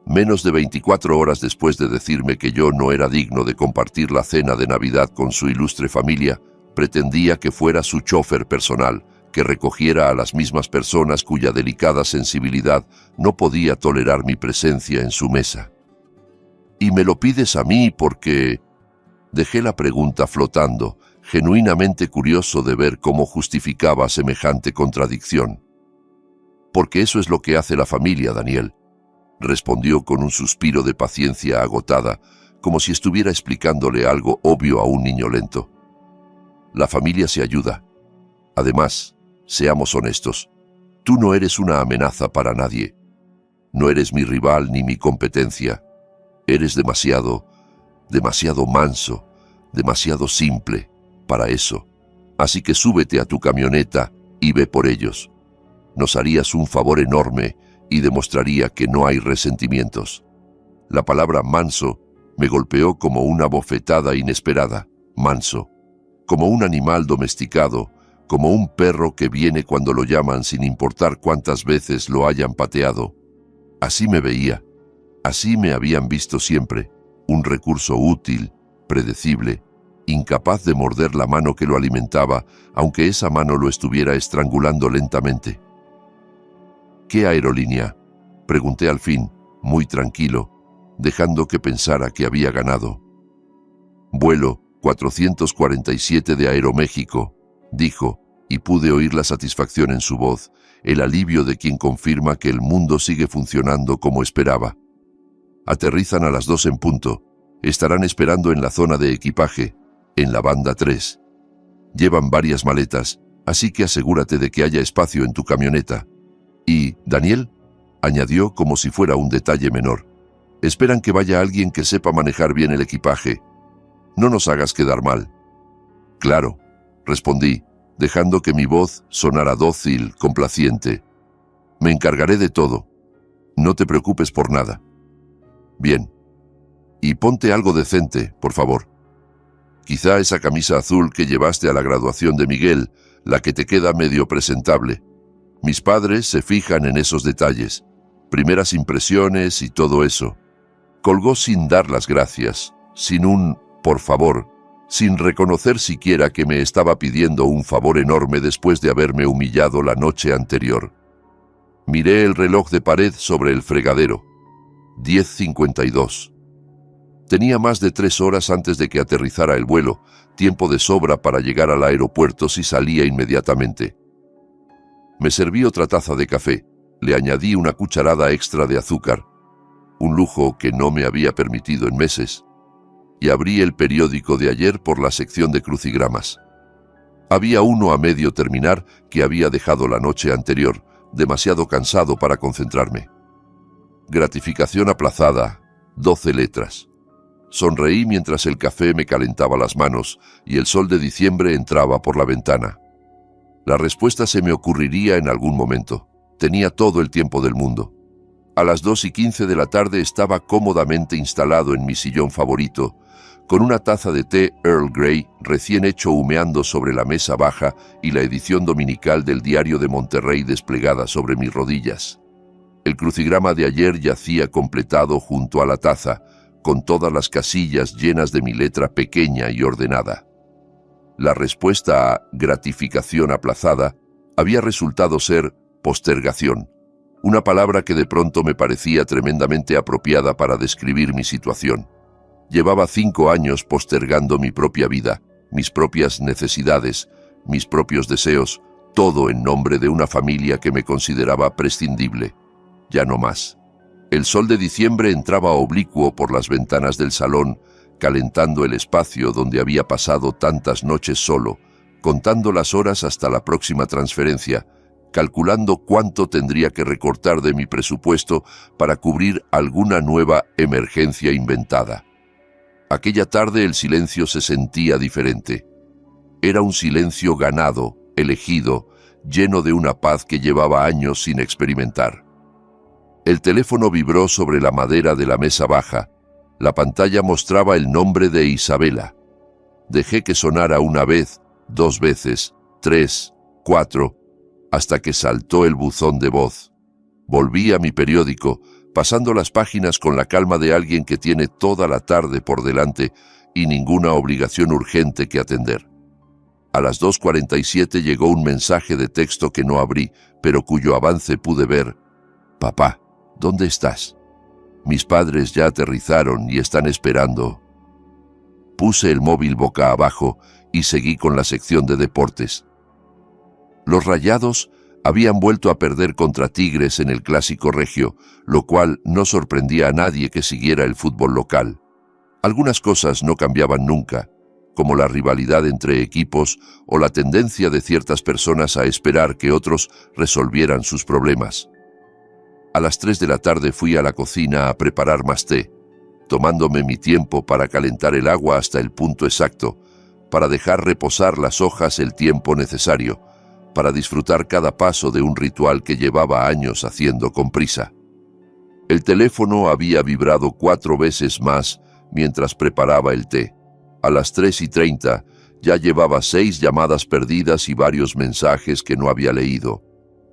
Menos de 24 horas después de decirme que yo no era digno de compartir la cena de Navidad con su ilustre familia, pretendía que fuera su chófer personal, que recogiera a las mismas personas cuya delicada sensibilidad no podía tolerar mi presencia en su mesa. «¿Y me lo pides a mí porque...?» Dejé la pregunta flotando, genuinamente curioso de ver cómo justificaba semejante contradicción. «Porque eso es lo que hace la familia, Daniel», respondió con un suspiro de paciencia agotada, como si estuviera explicándole algo obvio a un niño lento. La familia se ayuda. Además, seamos honestos, tú no eres una amenaza para nadie. No eres mi rival ni mi competencia. Eres demasiado manso, demasiado simple para eso. Así que súbete a tu camioneta y ve por ellos. Nos harías un favor enorme y demostraría que no hay resentimientos. La palabra manso me golpeó como una bofetada inesperada. Manso, como un animal domesticado, como un perro que viene cuando lo llaman sin importar cuántas veces lo hayan pateado. Así me veía, así me habían visto siempre, un recurso útil, predecible, incapaz de morder la mano que lo alimentaba, aunque esa mano lo estuviera estrangulando lentamente. ¿Qué aerolínea?, pregunté al fin, muy tranquilo, dejando que pensara que había ganado. Vuelo 447 de Aeroméxico, dijo, y pude oír la satisfacción en su voz, el alivio de quien confirma que el mundo sigue funcionando como esperaba. Aterrizan a las 2 en punto. Estarán esperando en la zona de equipaje, en la banda 3. Llevan varias maletas, así que asegúrate de que haya espacio en tu camioneta. Y, Daniel, añadió como si fuera un detalle menor, esperan que vaya alguien que sepa manejar bien el equipaje. No nos hagas quedar mal. Claro, respondí, dejando que mi voz sonara dócil, complaciente. Me encargaré de todo. No te preocupes por nada. Bien. Y ponte algo decente, por favor. Quizá esa camisa azul que llevaste a la graduación de Miguel, la que te queda medio presentable. Mis padres se fijan en esos detalles, primeras impresiones y todo eso. Colgó sin dar las gracias, sin un por favor, sin reconocer siquiera que me estaba pidiendo un favor enorme después de haberme humillado la noche anterior. Miré el reloj de pared sobre el fregadero. 10:52. Tenía más de 3 horas antes de que aterrizara el vuelo, tiempo de sobra para llegar al aeropuerto si salía inmediatamente. Me serví otra taza de café, le añadí una cucharada extra de azúcar, un lujo que no me había permitido en meses, y abrí el periódico de ayer por la sección de crucigramas. Había uno a medio terminar que había dejado la noche anterior, demasiado cansado para concentrarme. Gratificación aplazada, 12 letras. Sonreí mientras el café me calentaba las manos y el sol de diciembre entraba por la ventana. La respuesta se me ocurriría en algún momento. Tenía todo el tiempo del mundo. A las 2:15 de la tarde estaba cómodamente instalado en mi sillón favorito, con una taza de té Earl Grey recién hecho humeando sobre la mesa baja y la edición dominical del Diario de Monterrey desplegada sobre mis rodillas. El crucigrama de ayer yacía completado junto a la taza, con todas las casillas llenas de mi letra pequeña y ordenada. La respuesta a gratificación aplazada había resultado ser postergación, una palabra que de pronto me parecía tremendamente apropiada para describir mi situación. Llevaba 5 años postergando mi propia vida, mis propias necesidades, mis propios deseos, todo en nombre de una familia que me consideraba prescindible. Ya no más. El sol de diciembre entraba oblicuo por las ventanas del salón, calentando el espacio donde había pasado tantas noches solo, contando las horas hasta la próxima transferencia, calculando cuánto tendría que recortar de mi presupuesto para cubrir alguna nueva emergencia inventada. Aquella tarde el silencio se sentía diferente. Era un silencio ganado, elegido, lleno de una paz que llevaba años sin experimentar. El teléfono vibró sobre la madera de la mesa baja. La pantalla mostraba el nombre de Isabela. Dejé que sonara una vez, 2 veces, 3, 4, hasta que saltó el buzón de voz. Volví a mi periódico, pasando las páginas con la calma de alguien que tiene toda la tarde por delante y ninguna obligación urgente que atender. A las 2:47 llegó un mensaje de texto que no abrí, pero cuyo avance pude ver. Papá, ¿dónde estás? Mis padres ya aterrizaron y están esperando. Puse el móvil boca abajo y seguí con la sección de deportes. Los Rayados habían vuelto a perder contra Tigres en el Clásico Regio, lo cual no sorprendía a nadie que siguiera el fútbol local. Algunas cosas no cambiaban nunca, como la rivalidad entre equipos o la tendencia de ciertas personas a esperar que otros resolvieran sus problemas. A las 3 de la tarde fui a la cocina a preparar más té, tomándome mi tiempo para calentar el agua hasta el punto exacto, para dejar reposar las hojas el tiempo necesario, para disfrutar cada paso de un ritual que llevaba años haciendo con prisa. El teléfono había vibrado 4 veces más mientras preparaba el té. A las 3:30 ya llevaba 6 llamadas perdidas y varios mensajes que no había leído.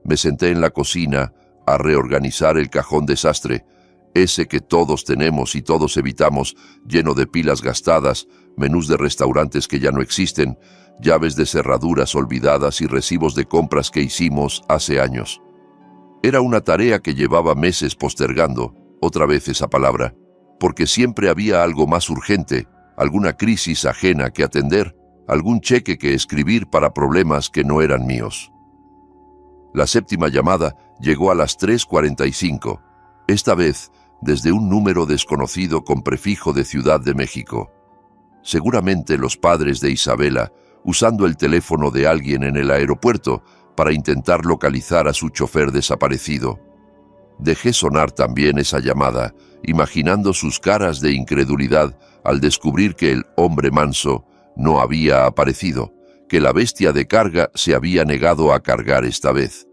Me senté en la cocina a reorganizar el cajón desastre, ese que todos tenemos y todos evitamos, lleno de pilas gastadas, menús de restaurantes que ya no existen, llaves de cerraduras olvidadas y recibos de compras que hicimos hace años. Era una tarea que llevaba meses postergando, otra vez esa palabra, porque siempre había algo más urgente, alguna crisis ajena que atender, algún cheque que escribir para problemas que no eran míos. La 7ª llamada llegó a las 3:45, esta vez desde un número desconocido con prefijo de Ciudad de México. Seguramente los padres de Isabela, usando el teléfono de alguien en el aeropuerto para intentar localizar a su chofer desaparecido. Dejé sonar también esa llamada, imaginando sus caras de incredulidad al descubrir que el hombre manso no había aparecido, que la bestia de carga se había negado a cargar esta vez.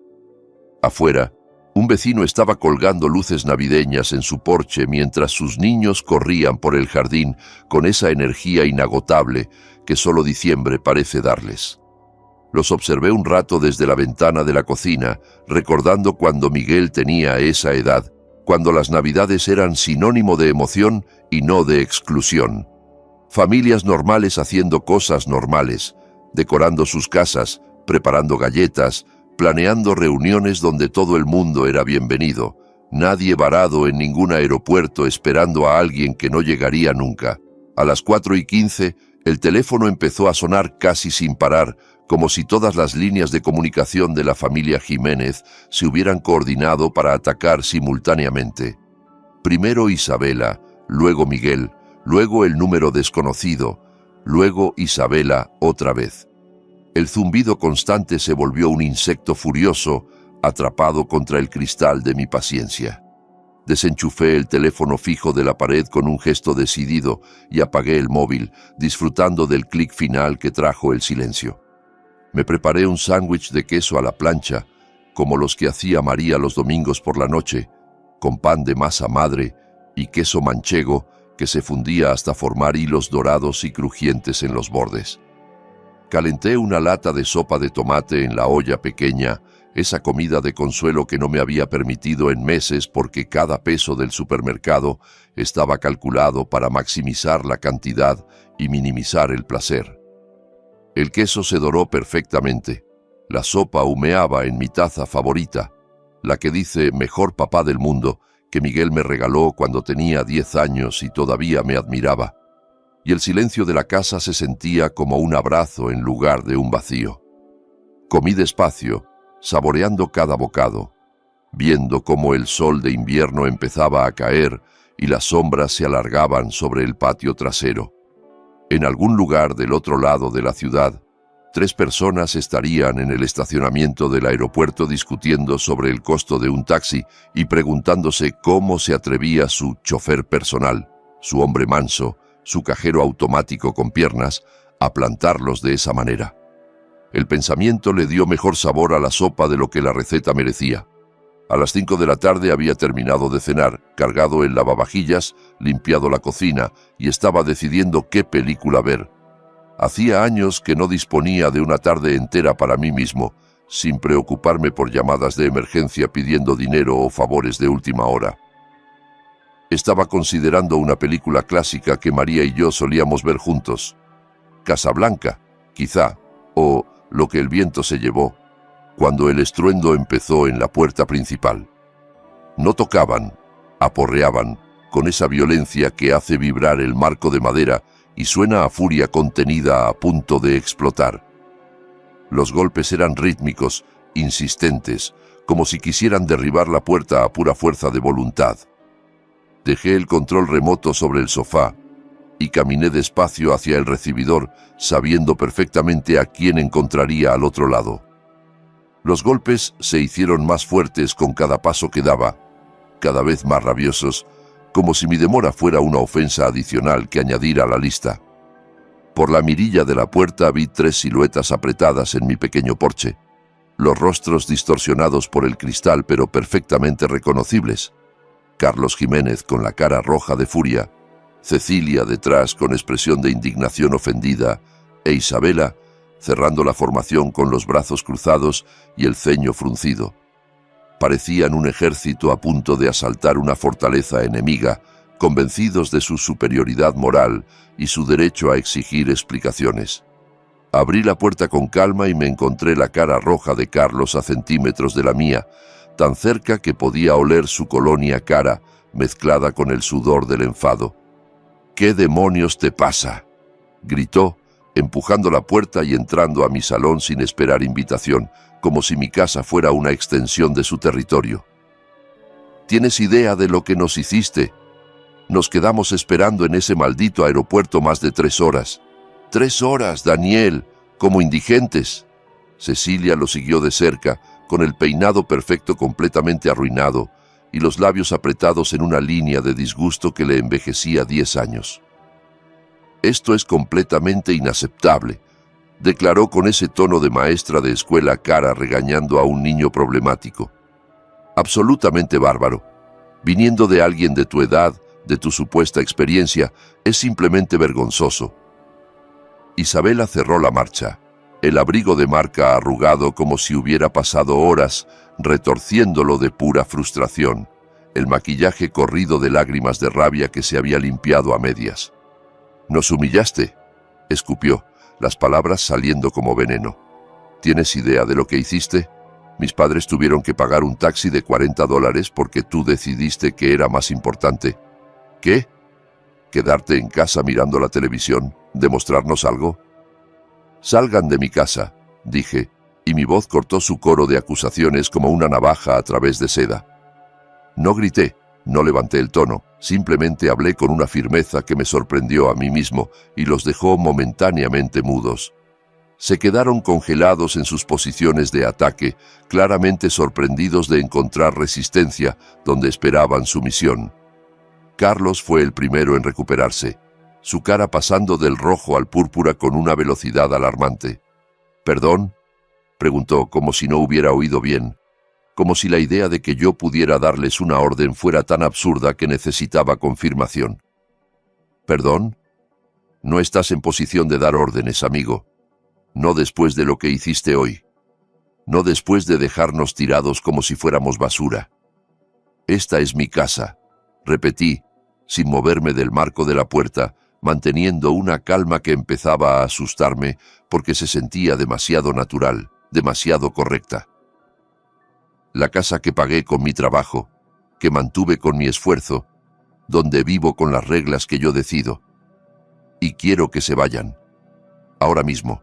Afuera, un vecino estaba colgando luces navideñas en su porche mientras sus niños corrían por el jardín con esa energía inagotable que solo diciembre parece darles. Los observé un rato desde la ventana de la cocina, recordando cuando Miguel tenía esa edad, cuando las navidades eran sinónimo de emoción y no de exclusión. Familias normales haciendo cosas normales, decorando sus casas, preparando galletas, planeando reuniones donde todo el mundo era bienvenido, nadie varado en ningún aeropuerto esperando a alguien que no llegaría nunca. A las 4:15, el teléfono empezó a sonar casi sin parar, como si todas las líneas de comunicación de la familia Jiménez se hubieran coordinado para atacar simultáneamente. Primero Isabela, luego Miguel, luego el número desconocido, luego Isabela otra vez. El zumbido constante se volvió un insecto furioso, atrapado contra el cristal de mi paciencia. Desenchufé el teléfono fijo de la pared con un gesto decidido y apagué el móvil, disfrutando del clic final que trajo el silencio. Me preparé un sándwich de queso a la plancha, como los que hacía María los domingos por la noche, con pan de masa madre y queso manchego que se fundía hasta formar hilos dorados y crujientes en los bordes. Calenté una lata de sopa de tomate en la olla pequeña, esa comida de consuelo que no me había permitido en meses porque cada peso del supermercado estaba calculado para maximizar la cantidad y minimizar el placer. El queso se doró perfectamente. La sopa humeaba en mi taza favorita, la que dice mejor papá del mundo, que Miguel me regaló cuando tenía 10 años y todavía me admiraba. Y el silencio de la casa se sentía como un abrazo en lugar de un vacío. Comí despacio, saboreando cada bocado, viendo cómo el sol de invierno empezaba a caer y las sombras se alargaban sobre el patio trasero. En algún lugar del otro lado de la ciudad, 3 personas estarían en el estacionamiento del aeropuerto discutiendo sobre el costo de un taxi y preguntándose cómo se atrevía su chofer personal, su hombre manso, su cajero automático con piernas, a plantarlos de esa manera. El pensamiento le dio mejor sabor a la sopa de lo que la receta merecía. A las 5 de la tarde había terminado de cenar, cargado el lavavajillas, limpiado la cocina y estaba decidiendo qué película ver. Hacía años que no disponía de una tarde entera para mí mismo, sin preocuparme por llamadas de emergencia pidiendo dinero o favores de última hora. Estaba considerando una película clásica que María y yo solíamos ver juntos. Casablanca, quizá, o Lo que el viento se llevó, cuando el estruendo empezó en la puerta principal. No tocaban, aporreaban, con esa violencia que hace vibrar el marco de madera y suena a furia contenida a punto de explotar. Los golpes eran rítmicos, insistentes, como si quisieran derribar la puerta a pura fuerza de voluntad. Dejé el control remoto sobre el sofá, y caminé despacio hacia el recibidor, sabiendo perfectamente a quién encontraría al otro lado. Los golpes se hicieron más fuertes con cada paso que daba, cada vez más rabiosos, como si mi demora fuera una ofensa adicional que añadir a la lista. Por la mirilla de la puerta vi 3 siluetas apretadas en mi pequeño porche, los rostros distorsionados por el cristal pero perfectamente reconocibles. Carlos Jiménez con la cara roja de furia, Cecilia detrás con expresión de indignación ofendida, e Isabela cerrando la formación con los brazos cruzados y el ceño fruncido. Parecían un ejército a punto de asaltar una fortaleza enemiga, convencidos de su superioridad moral y su derecho a exigir explicaciones. Abrí la puerta con calma y me encontré la cara roja de Carlos a centímetros de la mía, tan cerca que podía oler su colonia cara, mezclada con el sudor del enfado. «¿Qué demonios te pasa?», gritó, empujando la puerta y entrando a mi salón sin esperar invitación, como si mi casa fuera una extensión de su territorio. «¿Tienes idea de lo que nos hiciste? Nos quedamos esperando en ese maldito aeropuerto más de 3 horas. 3 horas, Daniel, como indigentes». Cecilia lo siguió de cerca, con el peinado perfecto completamente arruinado y los labios apretados en una línea de disgusto que le envejecía 10 años. «Esto es completamente inaceptable», declaró con ese tono de maestra de escuela cara regañando a un niño problemático. «Absolutamente bárbaro. Viniendo de alguien de tu edad, de tu supuesta experiencia, es simplemente vergonzoso». Isabela cerró la marcha, el abrigo de marca arrugado como si hubiera pasado horas, retorciéndolo de pura frustración, el maquillaje corrido de lágrimas de rabia que se había limpiado a medias. «Nos humillaste», escupió, las palabras saliendo como veneno. «¿Tienes idea de lo que hiciste? Mis padres tuvieron que pagar un taxi de $40 porque tú decidiste que era más importante. ¿Qué? ¿Quedarte en casa mirando la televisión? ¿Demostrarnos algo?» «Salgan de mi casa», dije, y mi voz cortó su coro de acusaciones como una navaja a través de seda. No grité, no levanté el tono, simplemente hablé con una firmeza que me sorprendió a mí mismo y los dejó momentáneamente mudos. Se quedaron congelados en sus posiciones de ataque, claramente sorprendidos de encontrar resistencia donde esperaban sumisión. Carlos fue el primero en recuperarse, su cara pasando del rojo al púrpura con una velocidad alarmante. «¿Perdón?», preguntó como si no hubiera oído bien, como si la idea de que yo pudiera darles una orden fuera tan absurda que necesitaba confirmación. «¿Perdón? No estás en posición de dar órdenes, amigo. No después de lo que hiciste hoy. No después de dejarnos tirados como si fuéramos basura. Esta es mi casa», repetí, sin moverme del marco de la puerta, manteniendo una calma que empezaba a asustarme porque se sentía demasiado natural, demasiado correcta. «La casa que pagué con mi trabajo, que mantuve con mi esfuerzo, donde vivo con las reglas que yo decido. Y quiero que se vayan. Ahora mismo».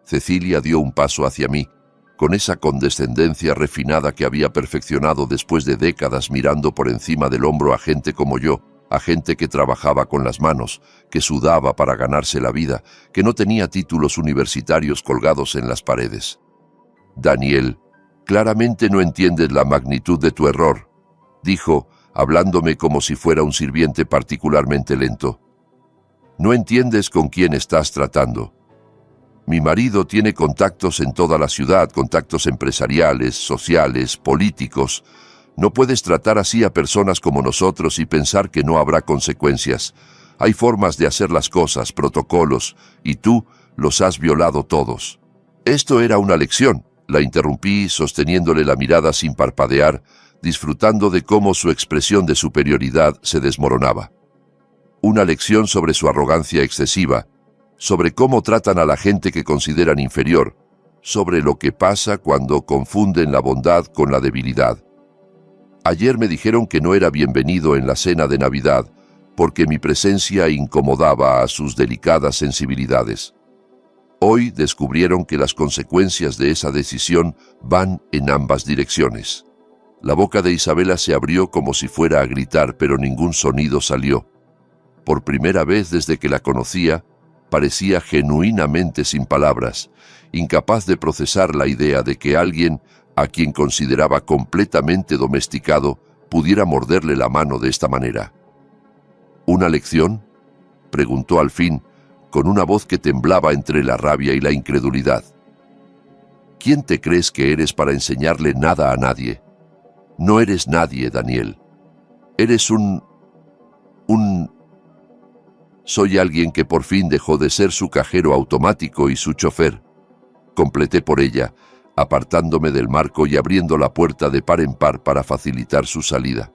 Cecilia dio un paso hacia mí, con esa condescendencia refinada que había perfeccionado después de décadas mirando por encima del hombro a gente como yo, a gente que trabajaba con las manos, que sudaba para ganarse la vida, que no tenía títulos universitarios colgados en las paredes. «Daniel, claramente no entiendes la magnitud de tu error», dijo, hablándome como si fuera un sirviente particularmente lento. «No entiendes con quién estás tratando. Mi marido tiene contactos en toda la ciudad, contactos empresariales, sociales, políticos. No puedes tratar así a personas como nosotros y pensar que no habrá consecuencias. Hay formas de hacer las cosas, protocolos, y tú los has violado todos». «Esto era una lección», la interrumpí sosteniéndole la mirada sin parpadear, disfrutando de cómo su expresión de superioridad se desmoronaba. Una lección sobre su arrogancia excesiva, sobre cómo tratan a la gente que consideran inferior, sobre lo que pasa cuando confunden la bondad con la debilidad. Ayer me dijeron que no era bienvenido en la cena de Navidad porque mi presencia incomodaba a sus delicadas sensibilidades. Hoy descubrieron que las consecuencias de esa decisión van en ambas direcciones. La boca de Isabela se abrió como si fuera a gritar, pero ningún sonido salió. Por primera vez desde que la conocía, parecía genuinamente sin palabras, incapaz de procesar la idea de que alguien, a quien consideraba completamente domesticado, pudiera morderle la mano de esta manera. ¿Una lección?, preguntó al fin, con una voz que temblaba entre la rabia y la incredulidad. ¿Quién te crees que eres para enseñarle nada a nadie? No eres nadie, Daniel. Eres Soy alguien que por fin dejó de ser su cajero automático y su chofer. Completé por ella, apartándome del marco y abriendo la puerta de par en par para facilitar su salida.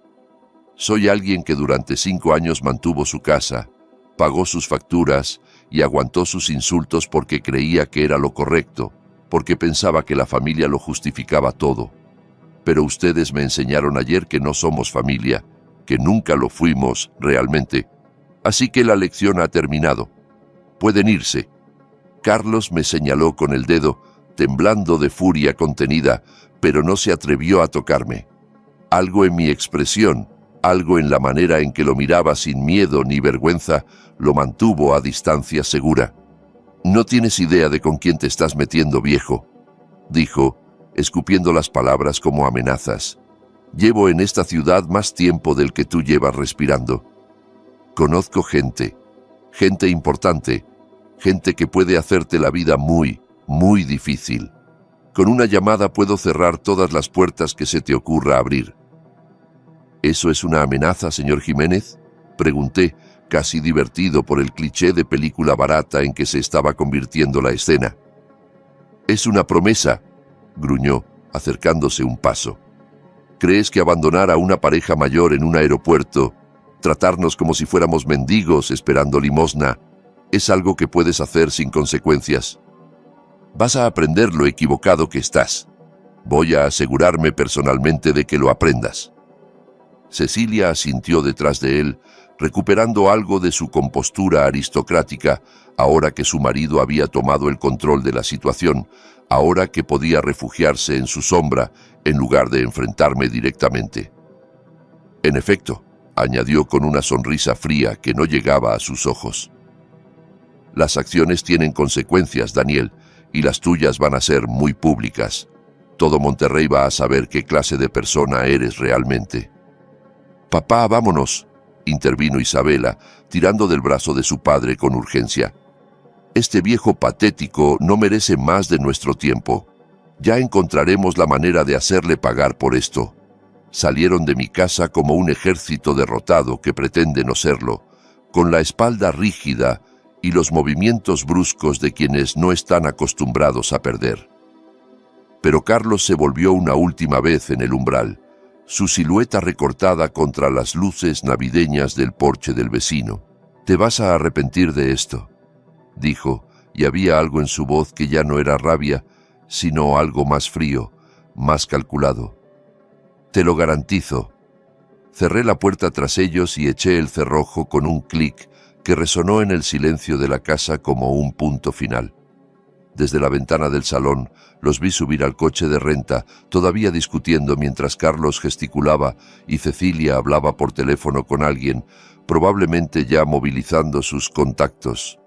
Soy alguien que durante 5 años mantuvo su casa, pagó sus facturas y aguantó sus insultos porque creía que era lo correcto, porque pensaba que la familia lo justificaba todo. Pero ustedes me enseñaron ayer que no somos familia, que nunca lo fuimos realmente. Así que la lección ha terminado. Pueden irse. Carlos me señaló con el dedo, temblando de furia contenida, pero no se atrevió a tocarme. Algo en mi expresión, algo en la manera en que lo miraba sin miedo ni vergüenza, lo mantuvo a distancia segura. «No tienes idea de con quién te estás metiendo, viejo», dijo, escupiendo las palabras como amenazas. «Llevo en esta ciudad más tiempo del que tú llevas respirando. Conozco gente importante, gente que puede hacerte la vida muy, muy difícil. Con una llamada puedo cerrar todas las puertas que se te ocurra abrir». «¿Eso es una amenaza, señor Jiménez?», pregunté, casi divertido por el cliché de película barata en que se estaba convirtiendo la escena. «Es una promesa», gruñó, acercándose un paso. «¿Crees que abandonar a una pareja mayor en un aeropuerto, tratarnos como si fuéramos mendigos esperando limosna, es algo que puedes hacer sin consecuencias? Vas a aprender lo equivocado que estás. Voy a asegurarme personalmente de que lo aprendas». Cecilia asintió detrás de él, recuperando algo de su compostura aristocrática, ahora que su marido había tomado el control de la situación, ahora que podía refugiarse en su sombra en lugar de enfrentarme directamente. «En efecto», añadió con una sonrisa fría que no llegaba a sus ojos. «Las acciones tienen consecuencias, Daniel, y las tuyas van a ser muy públicas. Todo Monterrey va a saber qué clase de persona eres realmente». «Papá, vámonos», intervino Isabela, tirando del brazo de su padre con urgencia. «Este viejo patético no merece más de nuestro tiempo. Ya encontraremos la manera de hacerle pagar por esto. Salieron de mi casa como un ejército derrotado que pretende no serlo, con la espalda rígida y los movimientos bruscos de quienes no están acostumbrados a perder». Pero Carlos se volvió una última vez en el umbral, su silueta recortada contra las luces navideñas del porche del vecino. «Te vas a arrepentir de esto», dijo, y había algo en su voz que ya no era rabia, sino algo más frío, más calculado. «Te lo garantizo». Cerré la puerta tras ellos y eché el cerrojo con un clic que resonó en el silencio de la casa como un punto final. Desde la ventana del salón los vi subir al coche de renta, todavía discutiendo mientras Carlos gesticulaba y Cecilia hablaba por teléfono con alguien, probablemente ya movilizando sus contactos.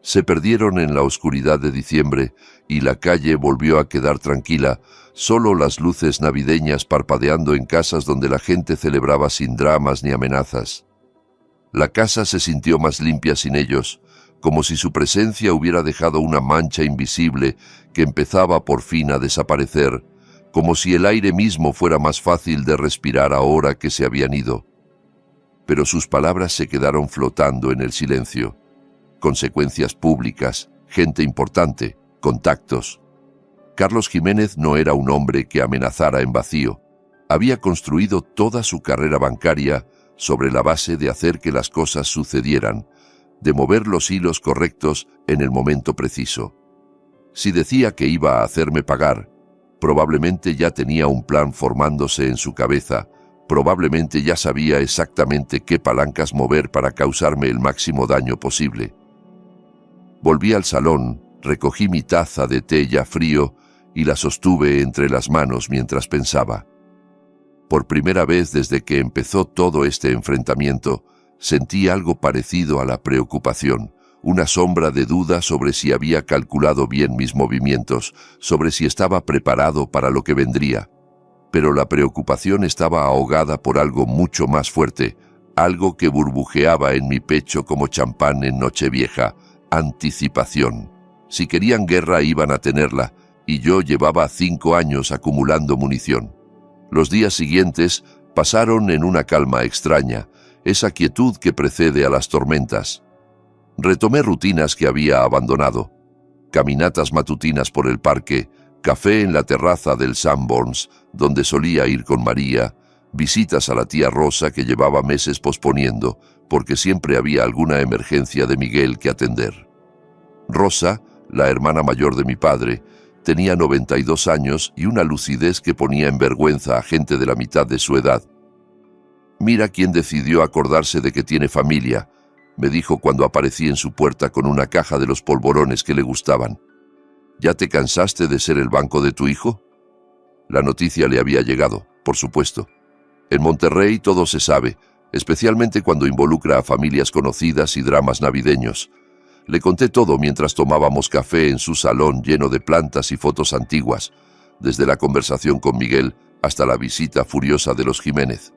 Se perdieron en la oscuridad de diciembre y la calle volvió a quedar tranquila, solo las luces navideñas parpadeando en casas donde la gente celebraba sin dramas ni amenazas. La casa se sintió más limpia sin ellos, como si su presencia hubiera dejado una mancha invisible que empezaba por fin a desaparecer, como si el aire mismo fuera más fácil de respirar ahora que se habían ido. Pero sus palabras se quedaron flotando en el silencio. Consecuencias públicas, gente importante, contactos. Carlos Jiménez no era un hombre que amenazara en vacío. Había construido toda su carrera bancaria sobre la base de hacer que las cosas sucedieran, de mover los hilos correctos en el momento preciso. Si decía que iba a hacerme pagar, probablemente ya tenía un plan formándose en su cabeza, probablemente ya sabía exactamente qué palancas mover para causarme el máximo daño posible. Volví al salón, recogí mi taza de té ya frío y la sostuve entre las manos mientras pensaba. Por primera vez desde que empezó todo este enfrentamiento, Sentí algo parecido a la preocupación, una sombra de duda sobre si había calculado bien mis movimientos, sobre si estaba preparado para lo que vendría. Pero la preocupación estaba ahogada por algo mucho más fuerte, algo que burbujeaba en mi pecho como champán en Nochevieja: anticipación. Si querían guerra iban a tenerla, y yo llevaba 5 años acumulando munición. Los días siguientes pasaron en una calma extraña, esa quietud que precede a las tormentas. Retomé rutinas que había abandonado: caminatas matutinas por el parque, café en la terraza del Sanborns, donde solía ir con María, visitas a la tía Rosa que llevaba meses posponiendo, porque siempre había alguna emergencia de Miguel que atender. Rosa, la hermana mayor de mi padre, tenía 92 años y una lucidez que ponía en vergüenza a gente de la mitad de su edad. «Mira quién decidió acordarse de que tiene familia», me dijo cuando aparecí en su puerta con una caja de los polvorones que le gustaban. «¿Ya te cansaste de ser el banco de tu hijo?» La noticia le había llegado, por supuesto. En Monterrey todo se sabe, especialmente cuando involucra a familias conocidas y dramas navideños. Le conté todo mientras tomábamos café en su salón lleno de plantas y fotos antiguas, desde la conversación con Miguel hasta la visita furiosa de los Jiménez.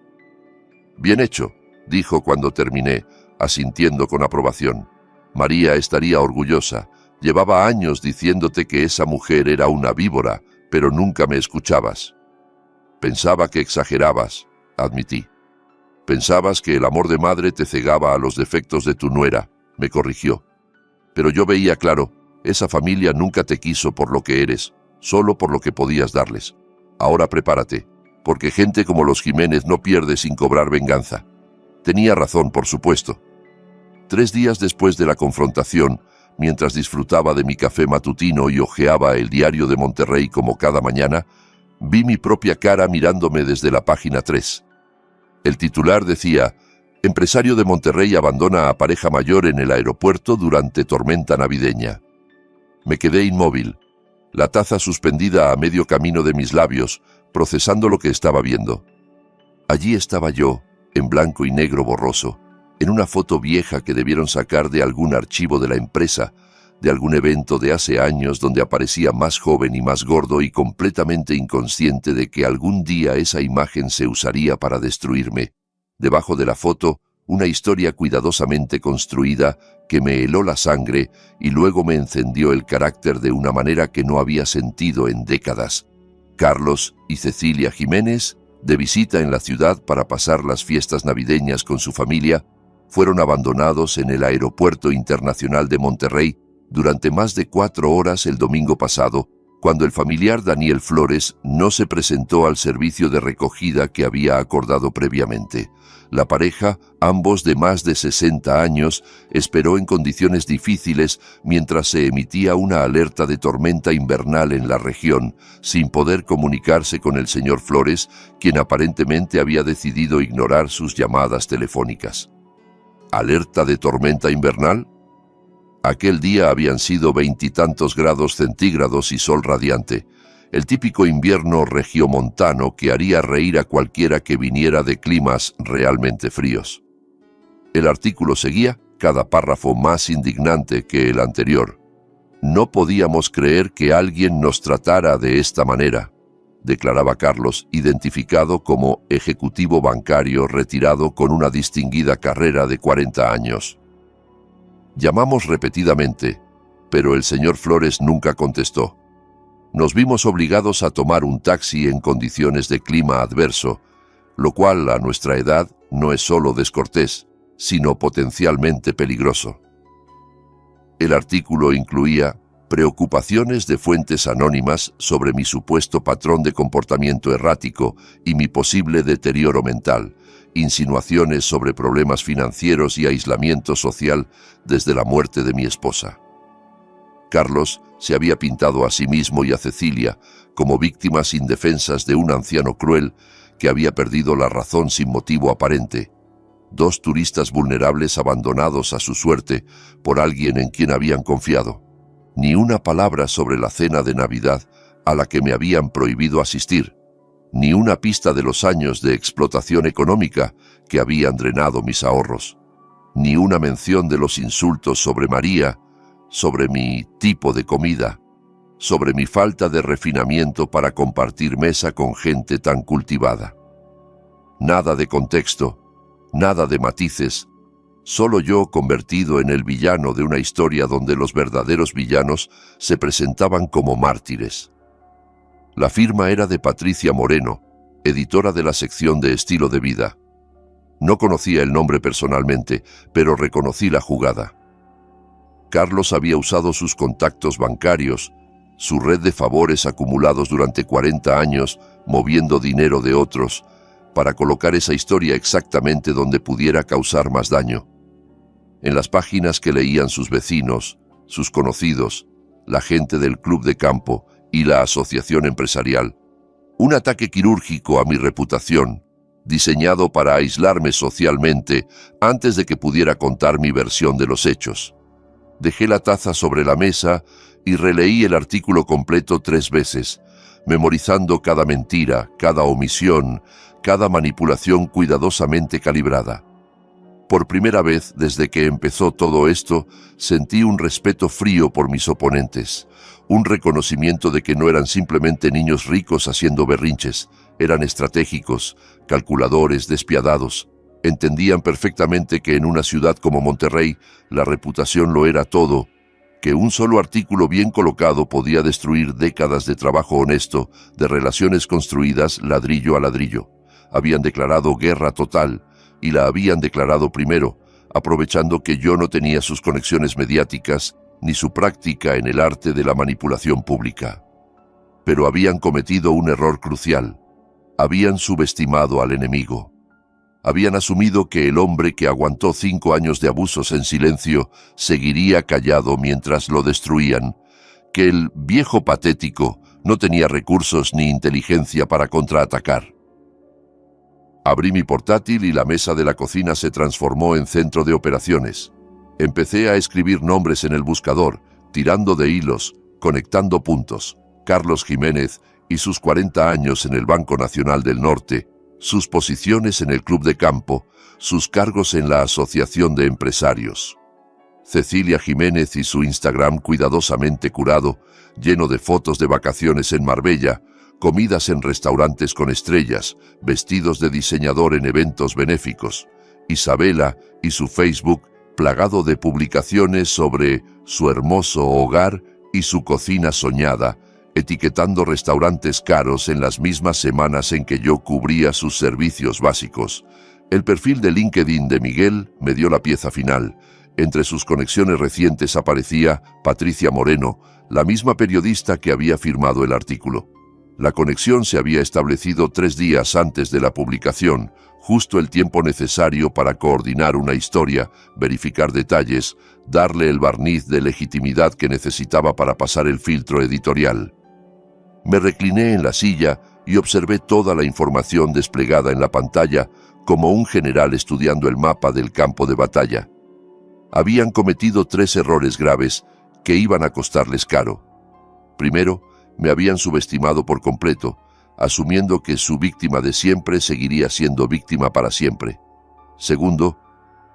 «Bien hecho», dijo cuando terminé, asintiendo con aprobación. «María estaría orgullosa. Llevaba años diciéndote que esa mujer era una víbora, pero nunca me escuchabas». «Pensaba que exagerabas», admití. «Pensabas que el amor de madre te cegaba a los defectos de tu nuera», me corrigió. «Pero yo veía claro, esa familia nunca te quiso por lo que eres, solo por lo que podías darles. Ahora prepárate, porque gente como los Jiménez no pierde sin cobrar venganza». Tenía razón, por supuesto. 3 días después de la confrontación, mientras disfrutaba de mi café matutino y hojeaba el Diario de Monterrey como cada mañana, vi mi propia cara mirándome desde la página 3. El titular decía: «Empresario de Monterrey abandona a pareja mayor en el aeropuerto durante tormenta navideña». Me quedé inmóvil, la taza suspendida a medio camino de mis labios, procesando lo que estaba viendo. Allí estaba yo, en blanco y negro borroso, en una foto vieja que debieron sacar de algún archivo de la empresa, de algún evento de hace años donde aparecía más joven y más gordo y completamente inconsciente de que algún día esa imagen se usaría para destruirme. Debajo de la foto, una historia cuidadosamente construida que me heló la sangre y luego me encendió el carácter de una manera que no había sentido en décadas. Carlos y Cecilia Jiménez, de visita en la ciudad para pasar las fiestas navideñas con su familia, fueron abandonados en el Aeropuerto Internacional de Monterrey durante más de 4 horas el domingo pasado, cuando el familiar Daniel Flores no se presentó al servicio de recogida que había acordado previamente. La pareja, ambos de más de 60 años, esperó en condiciones difíciles mientras se emitía una alerta de tormenta invernal en la región, sin poder comunicarse con el señor Flores, quien aparentemente había decidido ignorar sus llamadas telefónicas. ¿Alerta de tormenta invernal? Aquel día habían sido 20 y tantos grados centígrados y sol radiante, el típico invierno regiomontano que haría reír a cualquiera que viniera de climas realmente fríos. El artículo seguía, cada párrafo más indignante que el anterior. «No podíamos creer que alguien nos tratara de esta manera», declaraba Carlos, identificado como ejecutivo bancario retirado con una distinguida carrera de 40 años. Llamamos repetidamente, pero el señor Flores nunca contestó. Nos vimos obligados a tomar un taxi en condiciones de clima adverso, lo cual a nuestra edad no es solo descortés, sino potencialmente peligroso. El artículo incluía preocupaciones de fuentes anónimas sobre mi supuesto patrón de comportamiento errático y mi posible deterioro mental, insinuaciones sobre problemas financieros y aislamiento social desde la muerte de mi esposa. Carlos se había pintado a sí mismo y a Cecilia como víctimas indefensas de un anciano cruel que había perdido la razón sin motivo aparente, 2 turistas vulnerables abandonados a su suerte por alguien en quien habían confiado. Ni una palabra sobre la cena de Navidad a la que me habían prohibido asistir, ni una pista de los años de explotación económica que habían drenado mis ahorros. ni una mención de los insultos sobre María, sobre mi tipo de comida, sobre mi falta de refinamiento para compartir mesa con gente tan cultivada. Nada de contexto, nada de matices, solo yo convertido en el villano de una historia donde los verdaderos villanos se presentaban como mártires. La firma era de Patricia Moreno, editora de la sección de estilo de vida. No conocía el nombre personalmente, pero reconocí la jugada. Carlos había usado sus contactos bancarios, su red de favores acumulados durante 40 años, moviendo dinero de otros, para colocar esa historia exactamente donde pudiera causar más daño. En las páginas que leían sus vecinos, sus conocidos, la gente del club de campo y la asociación empresarial. Un ataque quirúrgico a mi reputación, diseñado para aislarme socialmente antes de que pudiera contar mi versión de los hechos. Dejé la taza sobre la mesa y releí el artículo completo 3 veces, memorizando cada mentira, cada omisión, cada manipulación cuidadosamente calibrada. Por primera vez desde que empezó todo esto, sentí un respeto frío por mis oponentes, un reconocimiento de que no eran simplemente niños ricos haciendo berrinches, eran estratégicos, calculadores, despiadados. Entendían perfectamente que en una ciudad como Monterrey la reputación lo era todo, que un solo artículo bien colocado podía destruir décadas de trabajo honesto, de relaciones construidas ladrillo a ladrillo. Habían declarado guerra total, y la habían declarado primero, aprovechando que yo no tenía sus conexiones mediáticas ni su práctica en el arte de la manipulación pública. Pero habían cometido un error crucial. Habían subestimado al enemigo. Habían asumido que el hombre que aguantó 5 años de abusos en silencio seguiría callado mientras lo destruían, que el viejo patético no tenía recursos ni inteligencia para contraatacar. Abrí mi portátil y la mesa de la cocina se transformó en centro de operaciones. Empecé a escribir nombres en el buscador, tirando de hilos, conectando puntos. Carlos Jiménez y sus 40 años en el Banco Nacional del Norte, sus posiciones en el club de campo, sus cargos en la Asociación de Empresarios. Cecilia Jiménez y su Instagram cuidadosamente curado, lleno de fotos de vacaciones en Marbella, comidas en restaurantes con estrellas, vestidos de diseñador en eventos benéficos. Isabela y su Facebook plagado de publicaciones sobre su hermoso hogar y su cocina soñada, etiquetando restaurantes caros en las mismas semanas en que yo cubría sus servicios básicos. El perfil de LinkedIn de Miguel me dio la pieza final. Entre sus conexiones recientes aparecía Patricia Moreno, la misma periodista que había firmado el artículo. La conexión se había establecido 3 días antes de la publicación, justo el tiempo necesario para coordinar una historia, verificar detalles, darle el barniz de legitimidad que necesitaba para pasar el filtro editorial. Me recliné en la silla y observé toda la información desplegada en la pantalla como un general estudiando el mapa del campo de batalla. Habían cometido 3 errores graves que iban a costarles caro. Primero, me habían subestimado por completo, asumiendo que su víctima de siempre seguiría siendo víctima para siempre. Segundo,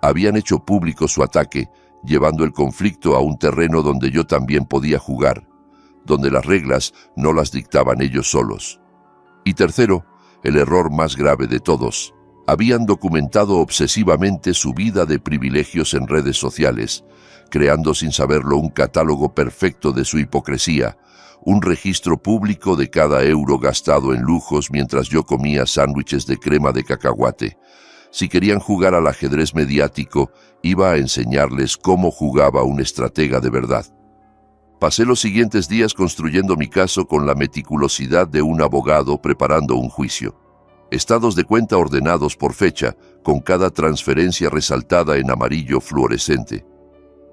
habían hecho público su ataque, llevando el conflicto a un terreno donde yo también podía jugar, donde las reglas no las dictaban ellos solos. Y tercero, el error más grave de todos, habían documentado obsesivamente su vida de privilegios en redes sociales, creando sin saberlo un catálogo perfecto de su hipocresía, un registro público de cada euro gastado en lujos mientras yo comía sándwiches de crema de cacahuate. Si querían jugar al ajedrez mediático, iba a enseñarles cómo jugaba un estratega de verdad. Pasé los siguientes días construyendo mi caso con la meticulosidad de un abogado preparando un juicio. Estados de cuenta ordenados por fecha, con cada transferencia resaltada en amarillo fluorescente.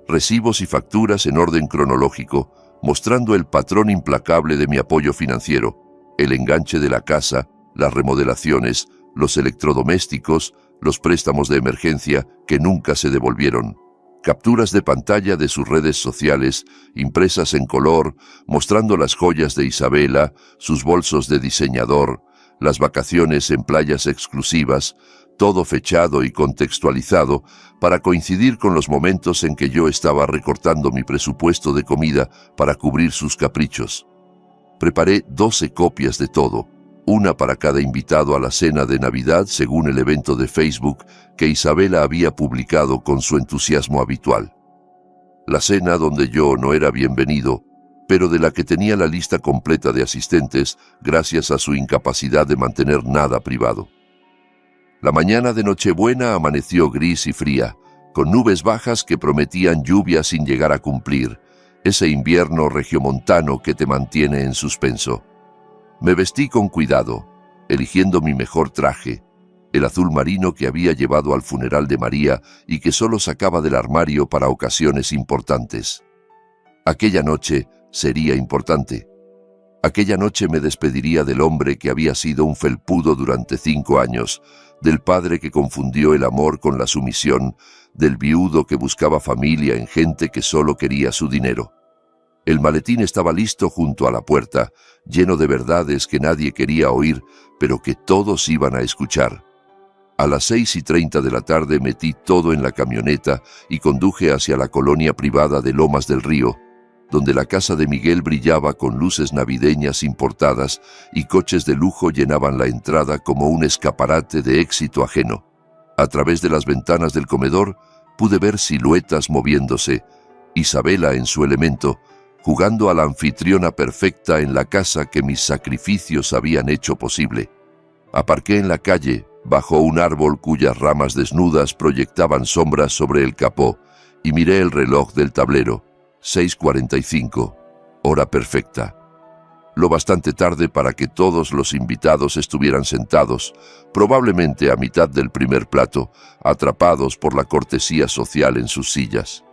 Recibos y facturas en orden cronológico, mostrando el patrón implacable de mi apoyo financiero, el enganche de la casa, las remodelaciones, los electrodomésticos, los préstamos de emergencia que nunca se devolvieron. Capturas de pantalla de sus redes sociales, impresas en color, mostrando las joyas de Isabela, sus bolsos de diseñador, las vacaciones en playas exclusivas, todo fechado y contextualizado para coincidir con los momentos en que yo estaba recortando mi presupuesto de comida para cubrir sus caprichos. Preparé 12 copias de todo, una para cada invitado a la cena de Navidad según el evento de Facebook que Isabela había publicado con su entusiasmo habitual. La cena donde yo no era bienvenido, pero de la que tenía la lista completa de asistentes gracias a su incapacidad de mantener nada privado. La mañana de Nochebuena amaneció gris y fría, con nubes bajas que prometían lluvia sin llegar a cumplir, ese invierno regiomontano que te mantiene en suspenso. Me vestí con cuidado, eligiendo mi mejor traje, el azul marino que había llevado al funeral de María y que solo sacaba del armario para ocasiones importantes. Aquella noche sería importante. Aquella noche me despediría del hombre que había sido un felpudo durante 5 años, del padre que confundió el amor con la sumisión, del viudo que buscaba familia en gente que solo quería su dinero. El maletín estaba listo junto a la puerta, lleno de verdades que nadie quería oír, pero que todos iban a escuchar. A las 6:30 de la tarde metí todo en la camioneta y conduje hacia la colonia privada de Lomas del Río, donde la casa de Miguel brillaba con luces navideñas importadas y coches de lujo llenaban la entrada como un escaparate de éxito ajeno. A través de las ventanas del comedor pude ver siluetas moviéndose, Isabela en su elemento, jugando a la anfitriona perfecta en la casa que mis sacrificios habían hecho posible. Aparqué en la calle, bajo un árbol cuyas ramas desnudas proyectaban sombras sobre el capó, y miré el reloj del tablero. 6:45, hora perfecta. Lo bastante tarde para que todos los invitados estuvieran sentados, probablemente a mitad del primer plato, atrapados por la cortesía social en sus sillas.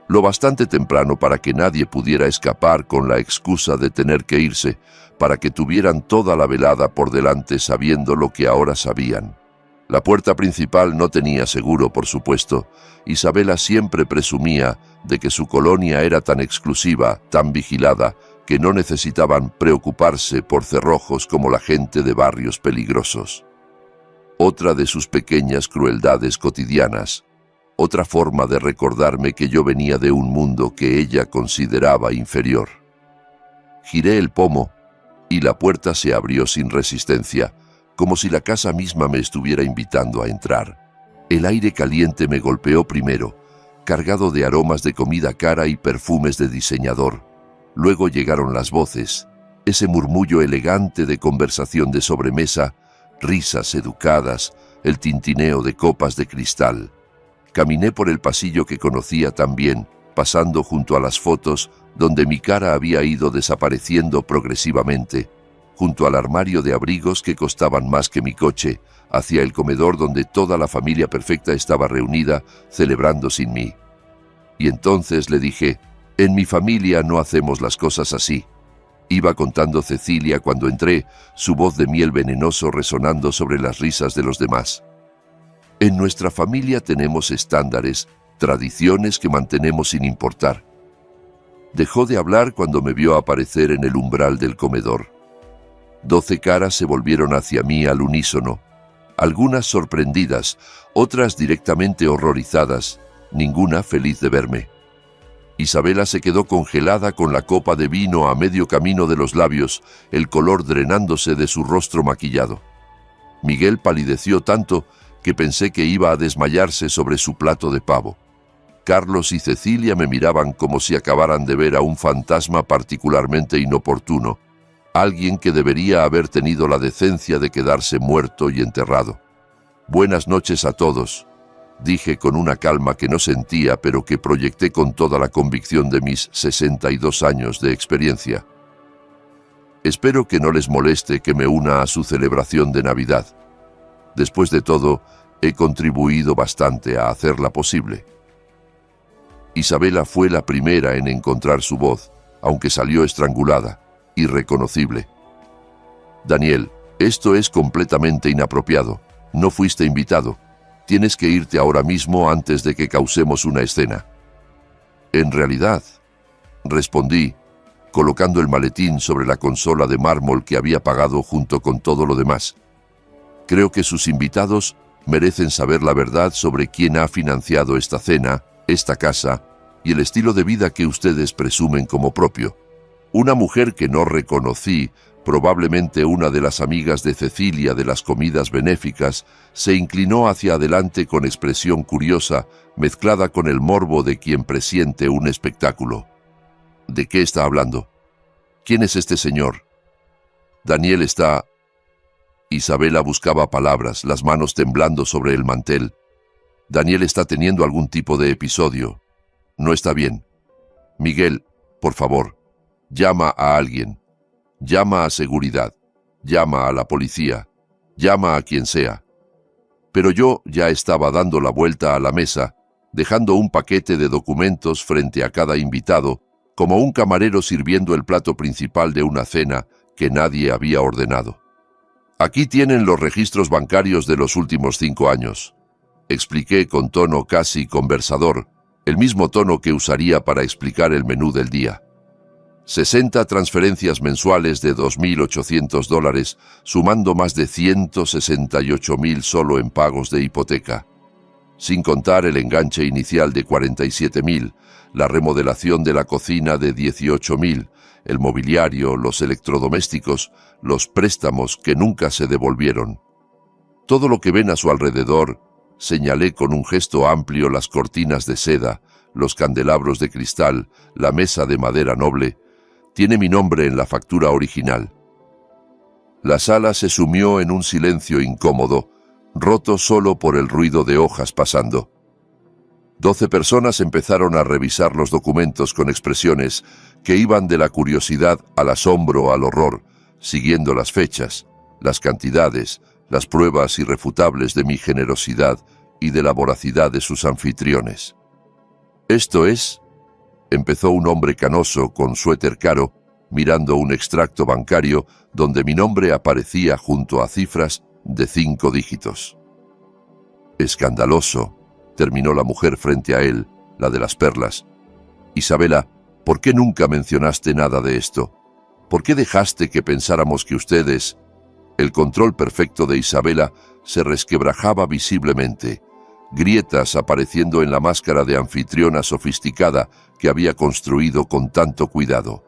Lo bastante temprano para que nadie pudiera escapar con la excusa de tener que irse, para que tuvieran toda la velada por delante sabiendo lo que ahora sabían. La puerta principal no tenía seguro, por supuesto. Isabela siempre presumía de que su colonia era tan exclusiva, tan vigilada, que no necesitaban preocuparse por cerrojos como la gente de barrios peligrosos. Otra de sus pequeñas crueldades cotidianas, otra forma de recordarme que yo venía de un mundo que ella consideraba inferior. Giré el pomo y la puerta se abrió sin resistencia, como si la casa misma me estuviera invitando a entrar. El aire caliente me golpeó primero, cargado de aromas de comida cara y perfumes de diseñador. Luego llegaron las voces, ese murmullo elegante de conversación de sobremesa, risas educadas, el tintineo de copas de cristal. Caminé por el pasillo que conocía tan bien, pasando junto a las fotos donde mi cara había ido desapareciendo progresivamente, junto al armario de abrigos que costaban más que mi coche, hacia el comedor donde toda la familia perfecta estaba reunida, celebrando sin mí. Y entonces le dije, en mi familia no hacemos las cosas así. Iba contando Cecilia cuando entré, su voz de miel venenoso resonando sobre las risas de los demás. En nuestra familia tenemos estándares, tradiciones que mantenemos sin importar. Dejó de hablar cuando me vio aparecer en el umbral del comedor. 12 caras se volvieron hacia mí al unísono, algunas sorprendidas, otras directamente horrorizadas, ninguna feliz de verme. Isabela se quedó congelada con la copa de vino a medio camino de los labios, el color drenándose de su rostro maquillado. Miguel palideció tanto que pensé que iba a desmayarse sobre su plato de pavo. Carlos y Cecilia me miraban como si acabaran de ver a un fantasma particularmente inoportuno, alguien que debería haber tenido la decencia de quedarse muerto y enterrado. Buenas noches a todos, dije con una calma que no sentía, pero que proyecté con toda la convicción de mis 62 años de experiencia. Espero que no les moleste que me una a su celebración de Navidad. Después de todo, he contribuido bastante a hacerla posible. Isabela fue la primera en encontrar su voz, aunque salió estrangulada, irreconocible. Daniel, esto es completamente inapropiado. No fuiste invitado. Tienes que irte ahora mismo antes de que causemos una escena. En realidad, respondí, colocando el maletín sobre la consola de mármol que había pagado junto con todo lo demás. Creo que sus invitados Merecen saber la verdad sobre quién ha financiado esta cena, esta casa y el estilo de vida que ustedes presumen como propio. Una mujer que no reconocí, probablemente una de las amigas de Cecilia de las comidas benéficas, se inclinó hacia adelante con expresión curiosa, mezclada con el morbo de quien presiente un espectáculo. ¿De qué está hablando? ¿Quién es este señor? Daniel está... Isabela buscaba palabras, las manos temblando sobre el mantel. Daniel está teniendo algún tipo de episodio. No está bien. Miguel, por favor, llama a alguien. Llama a seguridad. Llama a la policía. Llama a quien sea. Pero yo ya estaba dando la vuelta a la mesa, dejando un paquete de documentos frente a cada invitado, como un camarero sirviendo el plato principal de una cena que nadie había ordenado. Aquí tienen los registros bancarios de los últimos 5 años. Expliqué con tono casi conversador, el mismo tono que usaría para explicar el menú del día. 60 transferencias mensuales de $2.800, sumando más de 168.000 solo en pagos de hipoteca. Sin contar el enganche inicial de 47.000, la remodelación de la cocina de 18.000, el mobiliario, los electrodomésticos, los préstamos que nunca se devolvieron. Todo lo que ven a su alrededor, señalé con un gesto amplio las cortinas de seda, los candelabros de cristal, la mesa de madera noble, tiene mi nombre en la factura original. La sala se sumió en un silencio incómodo, roto solo por el ruido de hojas pasando. 12 personas empezaron a revisar los documentos con expresiones que iban de la curiosidad al asombro al horror, siguiendo las fechas, las cantidades, las pruebas irrefutables de mi generosidad y de la voracidad de sus anfitriones. Esto es, empezó un hombre canoso con suéter caro, mirando un extracto bancario donde mi nombre aparecía junto a cifras de 5 dígitos. Escandaloso, terminó la mujer frente a él, la de las perlas. Isabela, ¿por qué nunca mencionaste nada de esto? ¿Por qué dejaste que pensáramos que ustedes... El control perfecto de Isabela se resquebrajaba visiblemente, grietas apareciendo en la máscara de anfitriona sofisticada que había construido con tanto cuidado.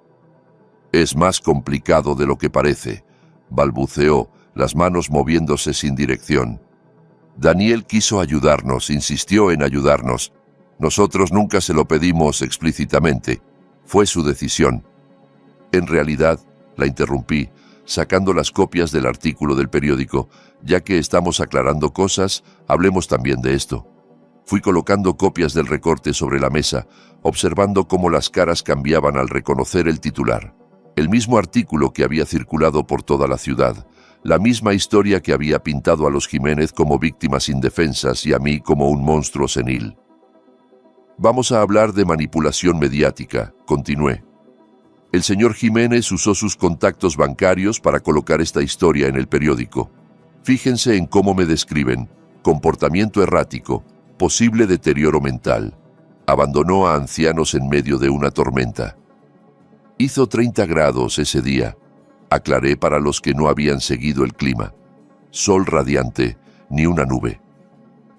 Es más complicado de lo que parece, balbuceó, las manos moviéndose sin dirección. Daniel quiso ayudarnos, insistió en ayudarnos. Nosotros nunca se lo pedimos explícitamente. Fue su decisión. En realidad, la interrumpí, sacando las copias del artículo del periódico. Ya que estamos aclarando cosas, hablemos también de esto. Fui colocando copias del recorte sobre la mesa, observando cómo las caras cambiaban al reconocer el titular. El mismo artículo que había circulado por toda la ciudad, la misma historia que había pintado a los Jiménez como víctimas indefensas y a mí como un monstruo senil. Vamos a hablar de manipulación mediática, continué. El señor Jiménez usó sus contactos bancarios para colocar esta historia en el periódico. Fíjense en cómo me describen: comportamiento errático, posible deterioro mental. Abandonó a ancianos en medio de una tormenta. Hizo 30 grados ese día. Aclaré para los que no habían seguido el clima. Sol radiante, ni una nube.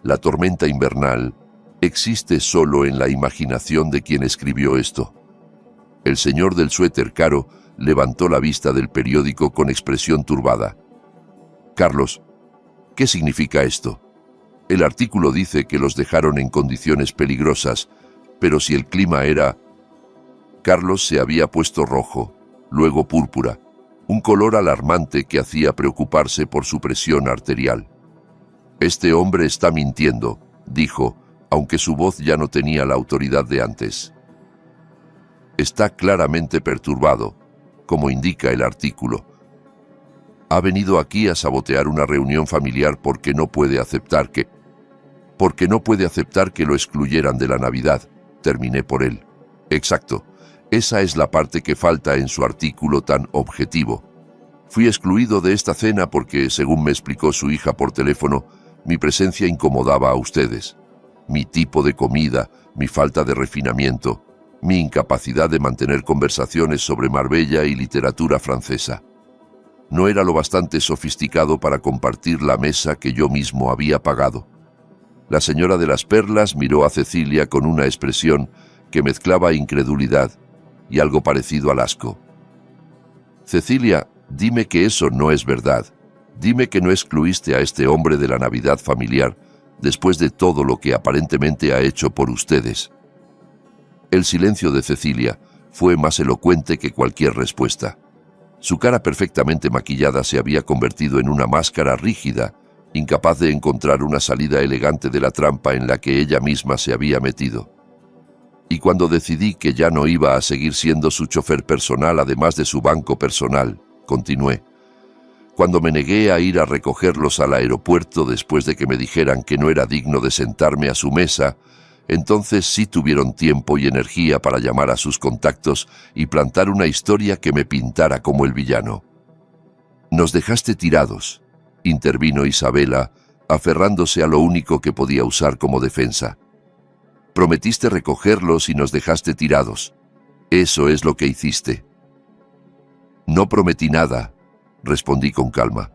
La tormenta invernal existe solo en la imaginación de quien escribió esto. El señor del suéter caro levantó la vista del periódico con expresión turbada. Carlos, ¿qué significa esto? El artículo dice que los dejaron en condiciones peligrosas, pero si el clima era... Carlos se había puesto rojo, luego púrpura, un color alarmante que hacía preocuparse por su presión arterial. Este hombre está mintiendo, dijo, aunque su voz ya no tenía la autoridad de antes. Está claramente perturbado, como indica el artículo. Ha venido aquí a sabotear una reunión familiar porque no puede aceptar que lo excluyeran de la Navidad. Terminé por él. Exacto. Esa es la parte que falta en su artículo tan objetivo. Fui excluido de esta cena porque, según me explicó su hija por teléfono, mi presencia incomodaba a ustedes. Mi tipo de comida, mi falta de refinamiento, mi incapacidad de mantener conversaciones sobre Marbella y literatura francesa. No era lo bastante sofisticado para compartir la mesa que yo mismo había pagado. La señora de las perlas miró a Cecilia con una expresión que mezclaba incredulidad y algo parecido al asco. «Cecilia, dime que eso no es verdad. Dime que no excluiste a este hombre de la Navidad familiar después de todo lo que aparentemente ha hecho por ustedes». El silencio de Cecilia fue más elocuente que cualquier respuesta. Su cara perfectamente maquillada se había convertido en una máscara rígida, incapaz de encontrar una salida elegante de la trampa en la que ella misma se había metido. Y cuando decidí que ya no iba a seguir siendo su chofer personal además de su banco personal, continué. Cuando me negué a ir a recogerlos al aeropuerto después de que me dijeran que no era digno de sentarme a su mesa, entonces sí tuvieron tiempo y energía para llamar a sus contactos y plantar una historia que me pintara como el villano. «Nos dejaste tirados», intervino Isabela, aferrándose a lo único que podía usar como defensa. «Prometiste recogerlos y nos dejaste tirados. Eso es lo que hiciste». «No prometí nada», respondí con calma.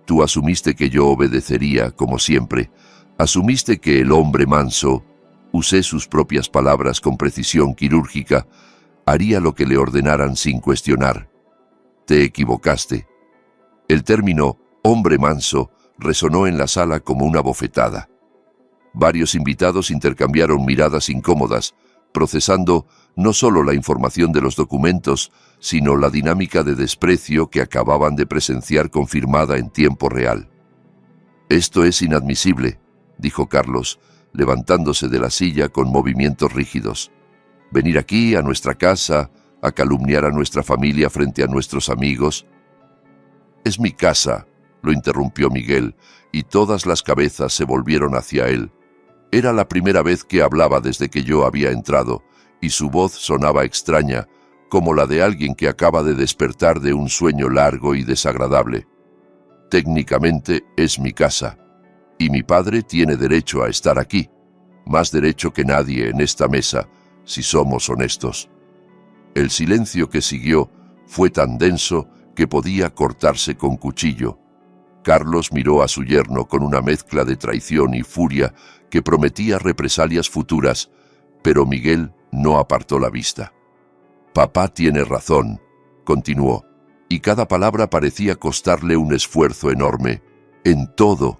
«Tú asumiste que yo obedecería, como siempre. Asumiste que el hombre manso», usé sus propias palabras con precisión quirúrgica, «haría lo que le ordenaran sin cuestionar. Te equivocaste». El término «hombre manso» resonó en la sala como una bofetada. Varios invitados intercambiaron miradas incómodas, procesando no solo la información de los documentos, sino la dinámica de desprecio que acababan de presenciar confirmada en tiempo real. «Esto es inadmisible», dijo Carlos, levantándose de la silla con movimientos rígidos. «Venir aquí, a nuestra casa, a calumniar a nuestra familia frente a nuestros amigos». «Es mi casa», lo interrumpió Miguel, y todas las cabezas se volvieron hacia él. Era la primera vez que hablaba desde que yo había entrado, y su voz sonaba extraña, como la de alguien que acaba de despertar de un sueño largo y desagradable. «Técnicamente es mi casa, y mi padre tiene derecho a estar aquí, más derecho que nadie en esta mesa, si somos honestos». El silencio que siguió fue tan denso que podía cortarse con cuchillo. Carlos miró a su yerno con una mezcla de traición y furia que prometía represalias futuras, pero Miguel no apartó la vista. «Papá tiene razón», continuó, y cada palabra parecía costarle un esfuerzo enorme. «En todo.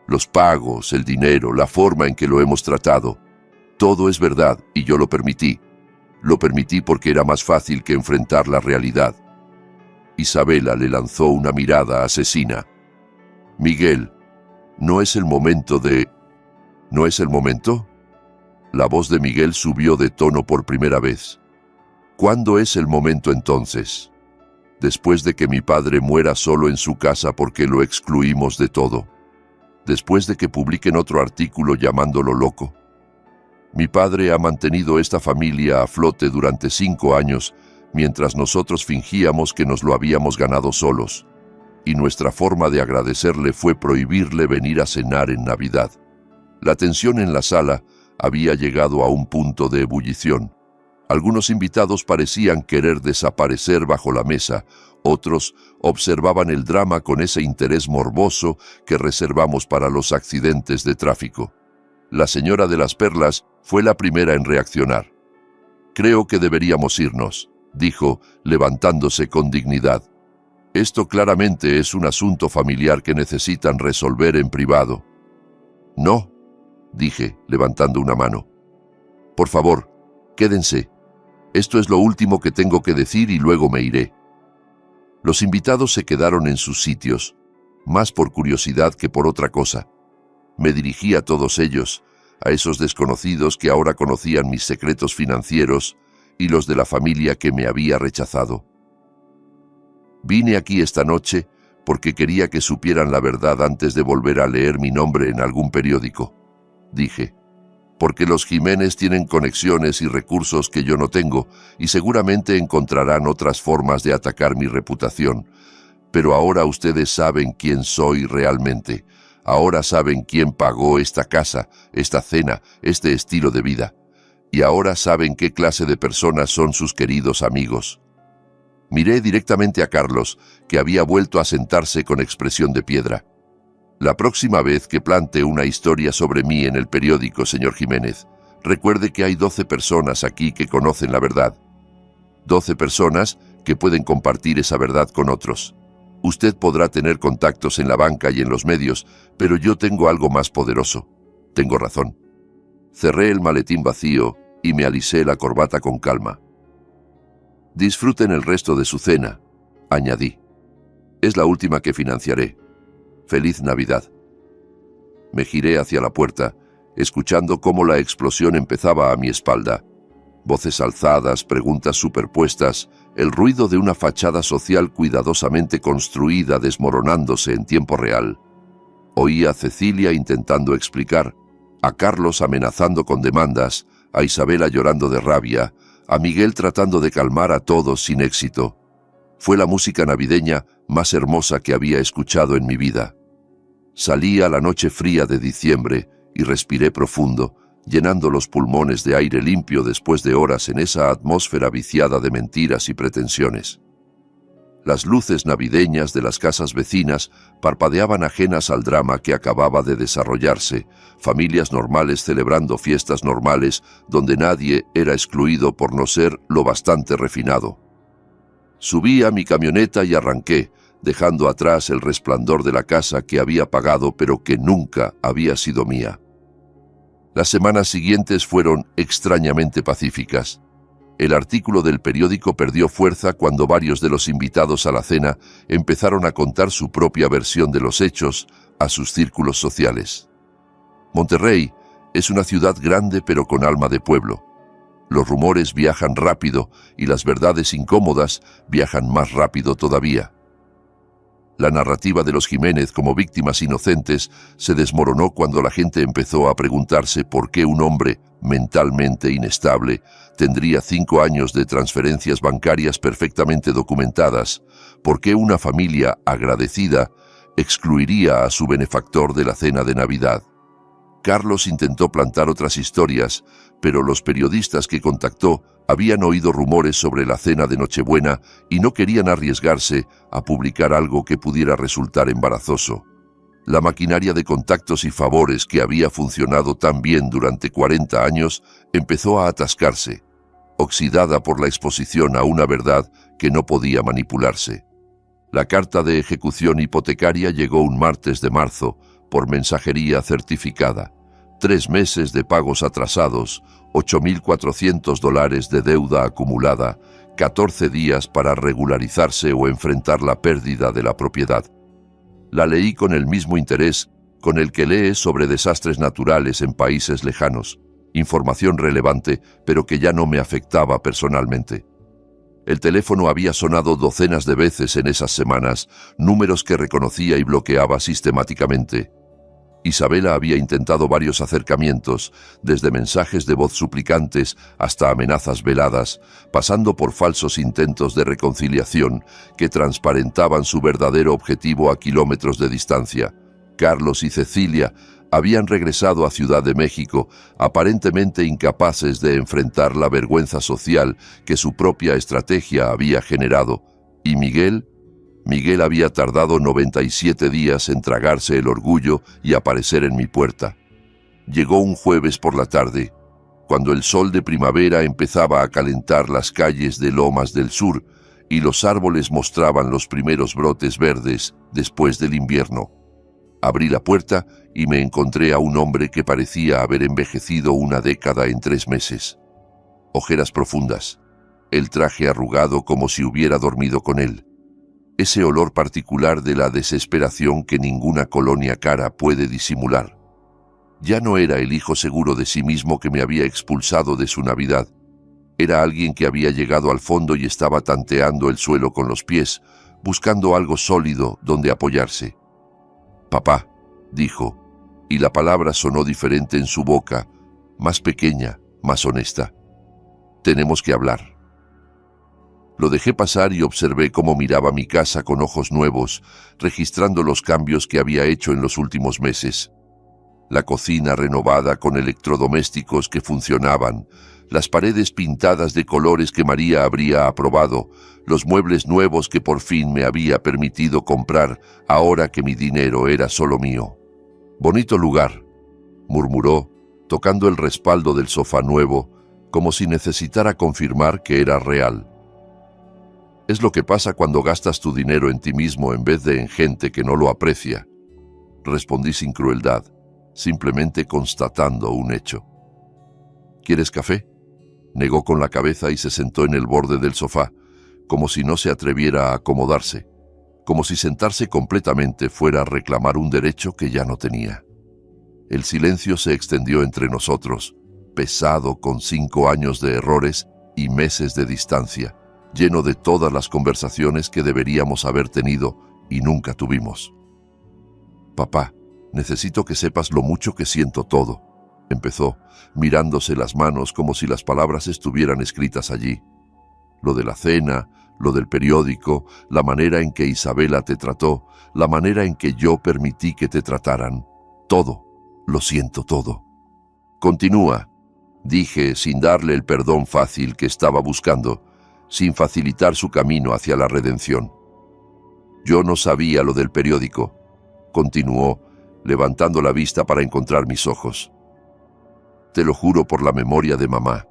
Los pagos, el dinero, la forma en que lo hemos tratado. Todo es verdad y yo lo permití. Lo permití porque era más fácil que enfrentar la realidad». Isabela le lanzó una mirada asesina. «Miguel, ¿no es el momento de...?» «¿No es el momento?» La voz de Miguel subió de tono por primera vez. «¿Cuándo es el momento entonces? ¿Después de que mi padre muera solo en su casa porque lo excluimos de todo? ¿Después de que publiquen otro artículo llamándolo loco? Mi padre ha mantenido esta familia a flote durante 5 años, mientras nosotros fingíamos que nos lo habíamos ganado solos, y nuestra forma de agradecerle fue prohibirle venir a cenar en Navidad». La tensión en la sala había llegado a un punto de ebullición. Algunos invitados parecían querer desaparecer bajo la mesa, otros observaban el drama con ese interés morboso que reservamos para los accidentes de tráfico. La señora de las perlas fue la primera en reaccionar. «Creo que deberíamos irnos», dijo, levantándose con dignidad. «Esto claramente es un asunto familiar que necesitan resolver en privado». «No», dije, levantando una mano. «Por favor, quédense. Esto es lo último que tengo que decir y luego me iré». Los invitados se quedaron en sus sitios, más por curiosidad que por otra cosa. Me dirigí a todos ellos, a esos desconocidos que ahora conocían mis secretos financieros y los de la familia que me había rechazado. «Vine aquí esta noche porque quería que supieran la verdad antes de volver a leer mi nombre en algún periódico», dije, «porque los Jiménez tienen conexiones y recursos que yo no tengo y seguramente encontrarán otras formas de atacar mi reputación. Pero ahora ustedes saben quién soy realmente. Ahora saben quién pagó esta casa, esta cena, este estilo de vida. Y ahora saben qué clase de personas son sus queridos amigos». Miré directamente a Carlos, que había vuelto a sentarse con expresión de piedra. La próxima vez que plante una historia sobre mí en el periódico, señor Jiménez, recuerde que hay 12 personas aquí que conocen la verdad. 12 personas que pueden compartir esa verdad con otros. Usted podrá tener contactos en la banca y en los medios, pero yo tengo algo más poderoso. Tengo razón. Cerré el maletín vacío y me alisé la corbata con calma. Disfruten el resto de su cena, añadí. Es la última que financiaré. Feliz Navidad. Me giré hacia la puerta, escuchando cómo la explosión empezaba a mi espalda. Voces alzadas, preguntas superpuestas, el ruido de una fachada social cuidadosamente construida desmoronándose en tiempo real. Oí a Cecilia intentando explicar, a Carlos amenazando con demandas, a Isabela llorando de rabia, a Miguel tratando de calmar a todos sin éxito. Fue la música navideña más hermosa que había escuchado en mi vida. Salí a la noche fría de diciembre y respiré profundo, llenando los pulmones de aire limpio después de horas en esa atmósfera viciada de mentiras y pretensiones. Las luces navideñas de las casas vecinas parpadeaban ajenas al drama que acababa de desarrollarse, familias normales celebrando fiestas normales donde nadie era excluido por no ser lo bastante refinado. Subí a mi camioneta y arranqué, dejando atrás el resplandor de la casa que había pagado pero que nunca había sido mía. Las semanas siguientes fueron extrañamente pacíficas. El artículo del periódico perdió fuerza cuando varios de los invitados a la cena empezaron a contar su propia versión de los hechos a sus círculos sociales. Monterrey es una ciudad grande pero con alma de pueblo. Los rumores viajan rápido y las verdades incómodas viajan más rápido todavía. La narrativa de los Jiménez como víctimas inocentes se desmoronó cuando la gente empezó a preguntarse por qué un hombre mentalmente inestable tendría 5 años de transferencias bancarias perfectamente documentadas, por qué una familia agradecida excluiría a su benefactor de la cena de Navidad. Carlos intentó plantar otras historias, pero los periodistas que contactó habían oído rumores sobre la cena de Nochebuena y no querían arriesgarse a publicar algo que pudiera resultar embarazoso. La maquinaria de contactos y favores que había funcionado tan bien durante 40 años empezó a atascarse, oxidada por la exposición a una verdad que no podía manipularse. La carta de ejecución hipotecaria llegó un martes de marzo, por mensajería certificada. 3 meses de pagos atrasados, $8.400 de deuda acumulada, 14 días para regularizarse o enfrentar la pérdida de la propiedad. La leí con el mismo interés con el que lees sobre desastres naturales en países lejanos, información relevante, pero que ya no me afectaba personalmente. El teléfono había sonado docenas de veces en esas semanas, números que reconocía y bloqueaba sistemáticamente. Isabela había intentado varios acercamientos, desde mensajes de voz suplicantes hasta amenazas veladas, pasando por falsos intentos de reconciliación que transparentaban su verdadero objetivo a kilómetros de distancia. Carlos y Cecilia habían regresado a Ciudad de México, aparentemente incapaces de enfrentar la vergüenza social que su propia estrategia había generado. ¿Y Miguel? Miguel había tardado 97 días en tragarse el orgullo y aparecer en mi puerta. Llegó un jueves por la tarde, cuando el sol de primavera empezaba a calentar las calles de Lomas del Sur y los árboles mostraban los primeros brotes verdes después del invierno. Abrí la puerta y me encontré a un hombre que parecía haber envejecido una década en 3 meses. Ojeras profundas, el traje arrugado como si hubiera dormido con él. Ese olor particular de la desesperación que ninguna colonia cara puede disimular. Ya no era el hijo seguro de sí mismo que me había expulsado de su Navidad. Era alguien que había llegado al fondo y estaba tanteando el suelo con los pies, buscando algo sólido donde apoyarse. «Papá», dijo, y la palabra sonó diferente en su boca, más pequeña, más honesta. «Tenemos que hablar». Lo dejé pasar y observé cómo miraba mi casa con ojos nuevos, registrando los cambios que había hecho en los últimos meses. La cocina renovada con electrodomésticos que funcionaban, las paredes pintadas de colores que María habría aprobado, los muebles nuevos que por fin me había permitido comprar ahora que mi dinero era solo mío. «Bonito lugar», murmuró, tocando el respaldo del sofá nuevo, como si necesitara confirmar que era real. «Es lo que pasa cuando gastas tu dinero en ti mismo en vez de en gente que no lo aprecia», respondí sin crueldad, simplemente constatando un hecho. «¿Quieres café?», negó con la cabeza y se sentó en el borde del sofá, como si no se atreviera a acomodarse, como si sentarse completamente fuera a reclamar un derecho que ya no tenía. El silencio se extendió entre nosotros, pesado con 5 años de errores y meses de distancia, lleno de todas las conversaciones que deberíamos haber tenido y nunca tuvimos. «Papá, necesito que sepas lo mucho que siento todo», empezó, mirándose las manos como si las palabras estuvieran escritas allí. «Lo de la cena, lo del periódico, la manera en que Isabela te trató, la manera en que yo permití que te trataran. Todo, lo siento todo». «Continúa», dije sin darle el perdón fácil que estaba buscando, sin facilitar su camino hacia la redención. «Yo no sabía lo del periódico», continuó, levantando la vista para encontrar mis ojos. «Te lo juro por la memoria de mamá.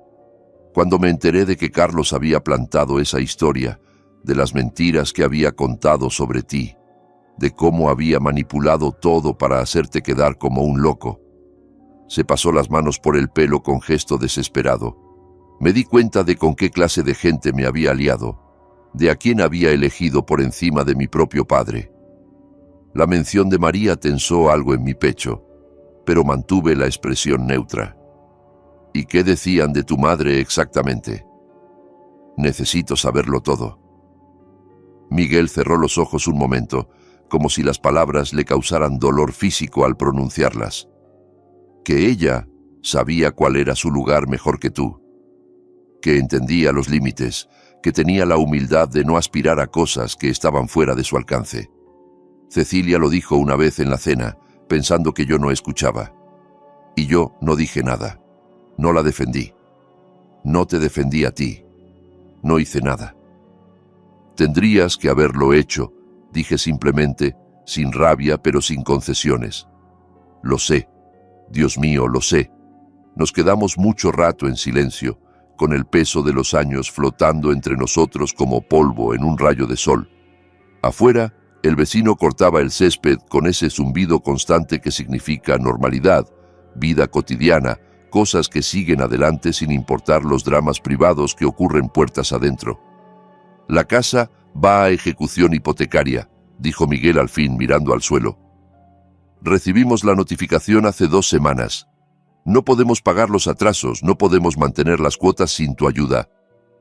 Cuando me enteré de que Carlos había plantado esa historia, de las mentiras que había contado sobre ti, de cómo había manipulado todo para hacerte quedar como un loco». Se pasó las manos por el pelo con gesto desesperado. Me di cuenta de con qué clase de gente me había aliado, de a quién había elegido por encima de mi propio padre. La mención de María tensó algo en mi pecho, pero mantuve la expresión neutra. «¿Y qué decían de tu madre exactamente?». «Necesito saberlo todo». Miguel cerró los ojos un momento, como si las palabras le causaran dolor físico al pronunciarlas. «Que ella sabía cuál era su lugar mejor que tú, que entendía los límites, que tenía la humildad de no aspirar a cosas que estaban fuera de su alcance. Cecilia lo dijo una vez en la cena, pensando que yo no escuchaba. Y yo no dije nada. No la defendí. No te defendí a ti. No hice nada». «Tendrías que haberlo hecho», dije simplemente, sin rabia pero sin concesiones. «Lo sé. Dios mío, lo sé». Nos quedamos mucho rato en silencio, con el peso de los años flotando entre nosotros como polvo en un rayo de sol. Afuera, el vecino cortaba el césped con ese zumbido constante que significa normalidad, vida cotidiana, cosas que siguen adelante sin importar los dramas privados que ocurren puertas adentro. «La casa va a ejecución hipotecaria», dijo Miguel al fin mirando al suelo. «Recibimos la notificación hace 2 semanas. No podemos pagar los atrasos, no podemos mantener las cuotas sin tu ayuda.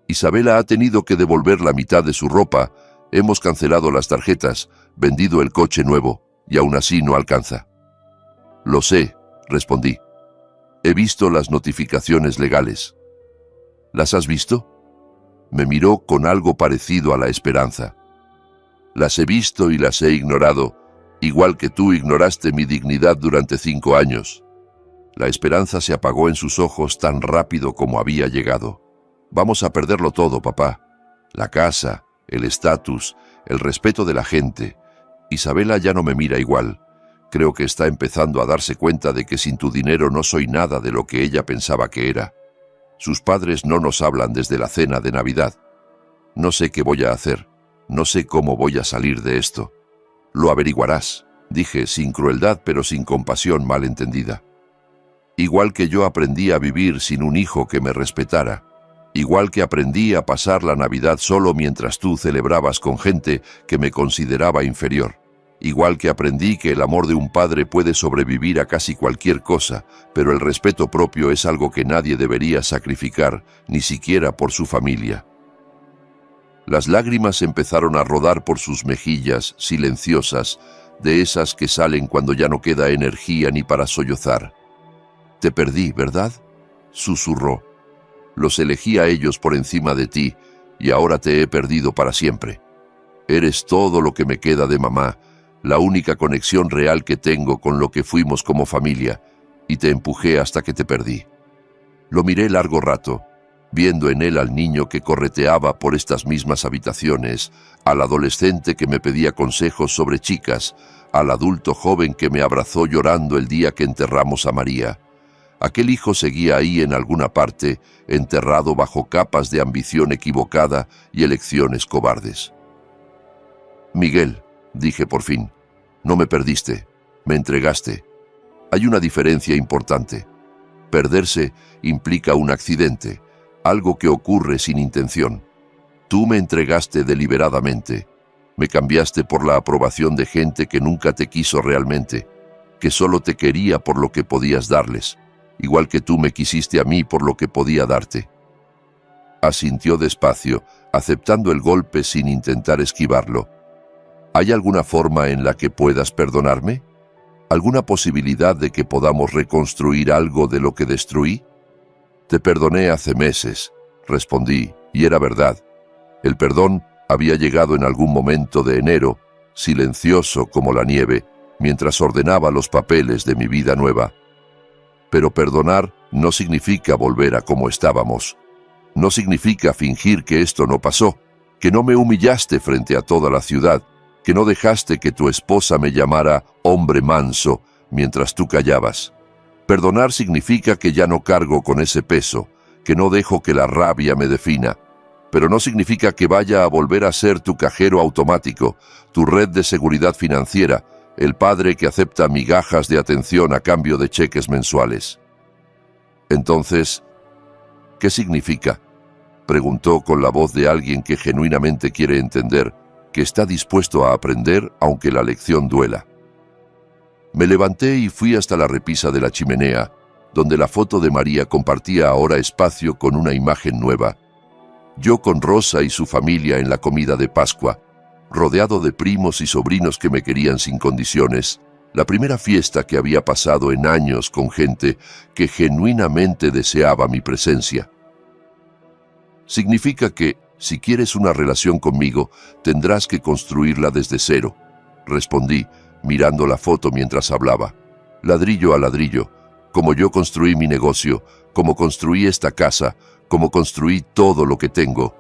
Isabela ha tenido que devolver la mitad de su ropa, hemos cancelado las tarjetas, vendido el coche nuevo, y aún así no alcanza». «Lo sé», respondí. «He visto las notificaciones legales». «¿Las has visto?». Me miró con algo parecido a la esperanza. «Las he visto y las he ignorado, igual que tú ignoraste mi dignidad durante 5 años». La esperanza se apagó en sus ojos tan rápido como había llegado. «Vamos a perderlo todo, papá. La casa, el estatus, el respeto de la gente. Isabela ya no me mira igual. Creo que está empezando a darse cuenta de que sin tu dinero no soy nada de lo que ella pensaba que era. Sus padres no nos hablan desde la cena de Navidad. No sé qué voy a hacer. No sé cómo voy a salir de esto». «Lo averiguarás», dije sin crueldad pero sin compasión mal entendida. «Igual que yo aprendí a vivir sin un hijo que me respetara. Igual que aprendí a pasar la Navidad solo mientras tú celebrabas con gente que me consideraba inferior. Igual que aprendí que el amor de un padre puede sobrevivir a casi cualquier cosa, pero el respeto propio es algo que nadie debería sacrificar, ni siquiera por su familia». Las lágrimas empezaron a rodar por sus mejillas, silenciosas, de esas que salen cuando ya no queda energía ni para sollozar. «Te perdí, ¿verdad?», susurró. «Los elegí a ellos por encima de ti, y ahora te he perdido para siempre. Eres todo lo que me queda de mamá, la única conexión real que tengo con lo que fuimos como familia, y te empujé hasta que te perdí. Lo miré largo rato, viendo en él al niño que correteaba por estas mismas habitaciones, al adolescente que me pedía consejos sobre chicas, al adulto joven que me abrazó llorando el día que enterramos a María. Aquel hijo seguía ahí en alguna parte, enterrado bajo capas de ambición equivocada y elecciones cobardes. Miguel, dije por fin, no me perdiste, me entregaste. Hay una diferencia importante. Perderse implica un accidente, algo que ocurre sin intención. Tú me entregaste deliberadamente. Me cambiaste por la aprobación de gente que nunca te quiso realmente, que solo te quería por lo que podías darles, igual que tú me quisiste a mí por lo que podía darte. Asintió despacio, aceptando el golpe sin intentar esquivarlo. ¿Hay alguna forma en la que puedas perdonarme? ¿Alguna posibilidad de que podamos reconstruir algo de lo que destruí? Te perdoné hace meses, respondí, y era verdad. El perdón había llegado en algún momento de enero, silencioso como la nieve, mientras ordenaba los papeles de mi vida nueva. Pero perdonar no significa volver a como estábamos. No significa fingir que esto no pasó, que no me humillaste frente a toda la ciudad, que no dejaste que tu esposa me llamara hombre manso mientras tú callabas. Perdonar significa que ya no cargo con ese peso, que no dejo que la rabia me defina, pero no significa que vaya a volver a ser tu cajero automático, tu red de seguridad financiera, el padre que acepta migajas de atención a cambio de cheques mensuales. Entonces, ¿qué significa?, preguntó con la voz de alguien que genuinamente quiere entender, que está dispuesto a aprender aunque la lección duela. Me levanté y fui hasta la repisa de la chimenea, donde la foto de María compartía ahora espacio con una imagen nueva. Yo con Rosa y su familia en la comida de Pascua, rodeado de primos y sobrinos que me querían sin condiciones, la primera fiesta que había pasado en años con gente que genuinamente deseaba mi presencia. Significa que, si quieres una relación conmigo, tendrás que construirla desde cero, respondí, mirando la foto mientras hablaba. Ladrillo a ladrillo, como yo construí mi negocio, como construí esta casa, como construí todo lo que tengo.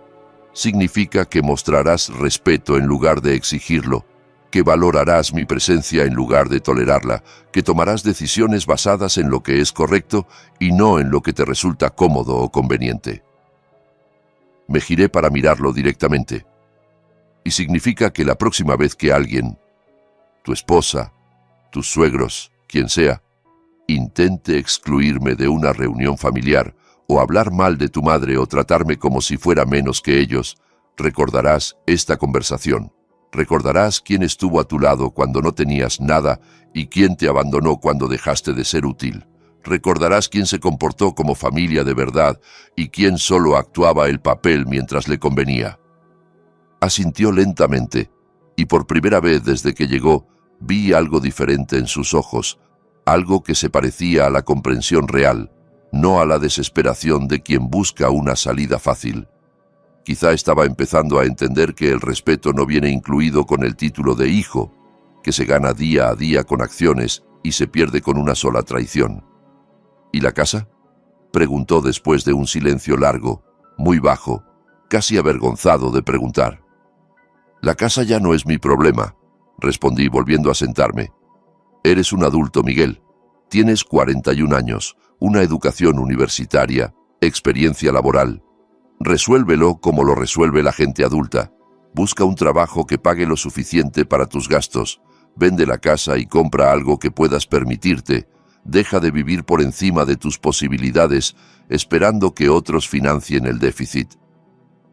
Significa que mostrarás respeto en lugar de exigirlo, que valorarás mi presencia en lugar de tolerarla, que tomarás decisiones basadas en lo que es correcto y no en lo que te resulta cómodo o conveniente. Me giré para mirarlo directamente. Y significa que la próxima vez que alguien, tu esposa, tus suegros, quien sea, intente excluirme de una reunión familiar o hablar mal de tu madre o tratarme como si fuera menos que ellos, recordarás esta conversación. Recordarás quién estuvo a tu lado cuando no tenías nada y quién te abandonó cuando dejaste de ser útil. Recordarás quién se comportó como familia de verdad y quién solo actuaba el papel mientras le convenía. Asintió lentamente, y por primera vez desde que llegó, vi algo diferente en sus ojos, algo que se parecía a la comprensión real, no a la desesperación de quien busca una salida fácil. Quizá estaba empezando a entender que el respeto no viene incluido con el título de hijo, que se gana día a día con acciones y se pierde con una sola traición. ¿Y la casa?, preguntó después de un silencio largo, muy bajo, casi avergonzado de preguntar. La casa ya no es mi problema, respondí volviendo a sentarme. Eres un adulto, Miguel. Tienes 41 años, una educación universitaria, experiencia laboral. Resuélvelo como lo resuelve la gente adulta. Busca un trabajo que pague lo suficiente para tus gastos. Vende la casa y compra algo que puedas permitirte. Deja de vivir por encima de tus posibilidades, esperando que otros financien el déficit.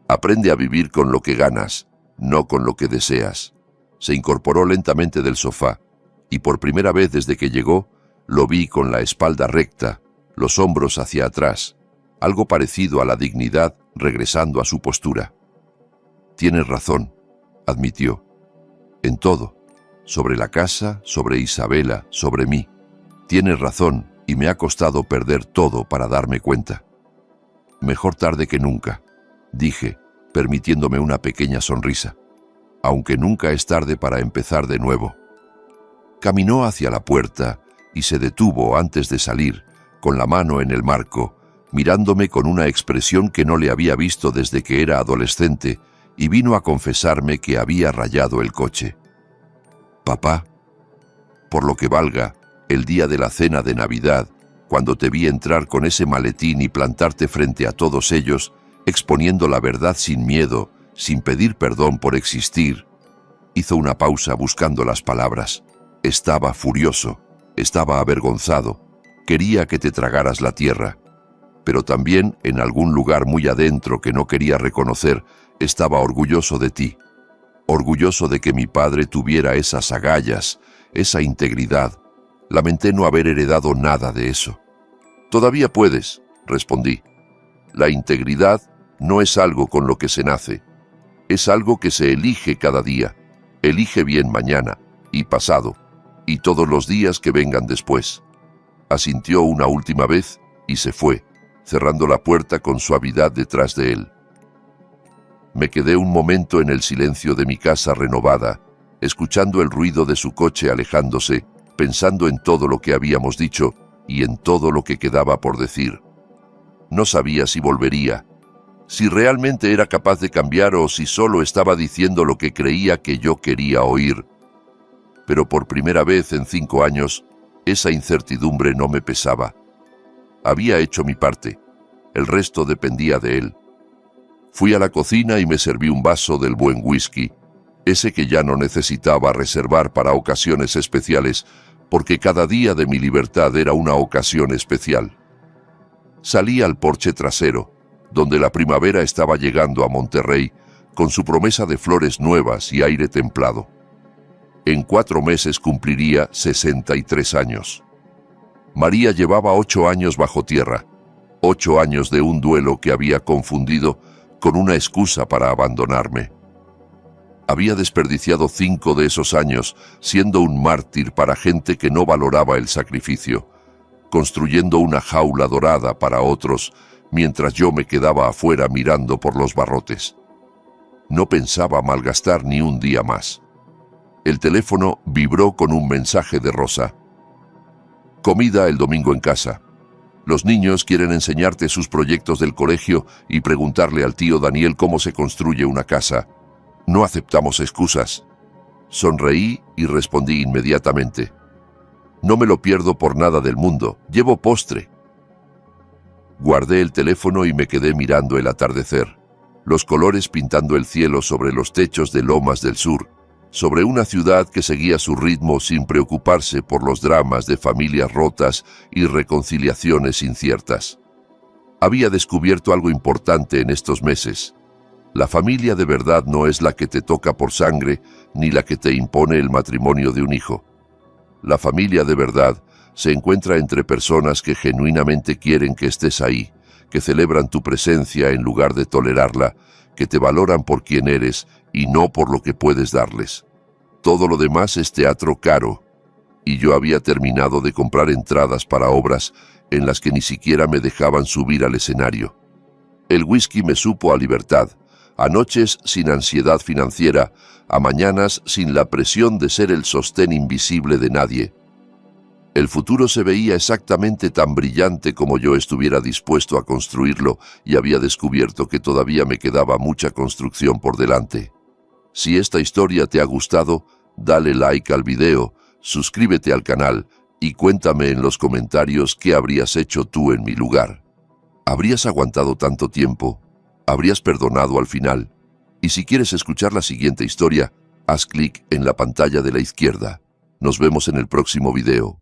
Aprende a vivir con lo que ganas, no con lo que deseas. Se incorporó lentamente del sofá, y por primera vez desde que llegó, lo vi con la espalda recta, los hombros hacia atrás, algo parecido a la dignidad regresando a su postura. Tienes razón, admitió. En todo, sobre la casa, sobre Isabela, sobre mí. Tienes razón, y me ha costado perder todo para darme cuenta. Mejor tarde que nunca, dije, permitiéndome una pequeña sonrisa, aunque nunca es tarde para empezar de nuevo. Caminó hacia la puerta y se detuvo antes de salir, con la mano en el marco, mirándome con una expresión que no le había visto desde que era adolescente, y vino a confesarme que había rayado el coche. «Papá, por lo que valga, el día de la cena de Navidad, cuando te vi entrar con ese maletín y plantarte frente a todos ellos, exponiendo la verdad sin miedo, sin pedir perdón por existir», hizo una pausa buscando las palabras. «Estaba furioso, estaba avergonzado, quería que te tragaras la tierra. Pero también, en algún lugar muy adentro que no quería reconocer, estaba orgulloso de ti. Orgulloso de que mi padre tuviera esas agallas, esa integridad. Lamenté no haber heredado nada de eso». «Todavía puedes», respondí. «La integridad no es algo con lo que se nace. Es algo que se elige cada día. Elige bien mañana, y pasado, y todos los días que vengan después». Asintió una última vez y se fue, cerrando la puerta con suavidad detrás de él. Me quedé un momento en el silencio de mi casa renovada, escuchando el ruido de su coche alejándose, pensando en todo lo que habíamos dicho y en todo lo que quedaba por decir. No sabía si volvería, si realmente era capaz de cambiar o si solo estaba diciendo lo que creía que yo quería oír. Pero por primera vez en 5 años, esa incertidumbre no me pesaba. Había hecho mi parte, el resto dependía de él. Fui a la cocina y me serví un vaso del buen whisky, ese que ya no necesitaba reservar para ocasiones especiales, porque cada día de mi libertad era una ocasión especial. Salí al porche trasero, donde la primavera estaba llegando a Monterrey, con su promesa de flores nuevas y aire templado. En 4 meses cumpliría 63 años. María llevaba 8 años bajo tierra, 8 años de un duelo que había confundido con una excusa para abandonarme. Había desperdiciado 5 de esos años siendo un mártir para gente que no valoraba el sacrificio, construyendo una jaula dorada para otros, mientras yo me quedaba afuera mirando por los barrotes. No pensaba malgastar ni un día más. El teléfono vibró con un mensaje de Rosa. «Comida el domingo en casa. Los niños quieren enseñarte sus proyectos del colegio y preguntarle al tío Daniel cómo se construye una casa. No aceptamos excusas». Sonreí y respondí inmediatamente. «No me lo pierdo por nada del mundo. Llevo postre». Guardé el teléfono y me quedé mirando el atardecer, los colores pintando el cielo sobre los techos de Lomas del Sur, sobre una ciudad que seguía su ritmo sin preocuparse por los dramas de familias rotas y reconciliaciones inciertas. Había descubierto algo importante en estos meses. La familia de verdad no es la que te toca por sangre ni la que te impone el matrimonio de un hijo. La familia de verdad se encuentra entre personas que genuinamente quieren que estés ahí, que celebran tu presencia en lugar de tolerarla, que te valoran por quien eres y no por lo que puedes darles. Todo lo demás es teatro caro, y yo había terminado de comprar entradas para obras en las que ni siquiera me dejaban subir al escenario. El whisky me supo a libertad, a noches sin ansiedad financiera, a mañanas sin la presión de ser el sostén invisible de nadie. El futuro se veía exactamente tan brillante como yo estuviera dispuesto a construirlo y había descubierto que todavía me quedaba mucha construcción por delante. Si esta historia te ha gustado, dale like al video, suscríbete al canal y cuéntame en los comentarios qué habrías hecho tú en mi lugar. ¿Habrías aguantado tanto tiempo? ¿Habrías perdonado al final? Y si quieres escuchar la siguiente historia, haz clic en la pantalla de la izquierda. Nos vemos en el próximo video.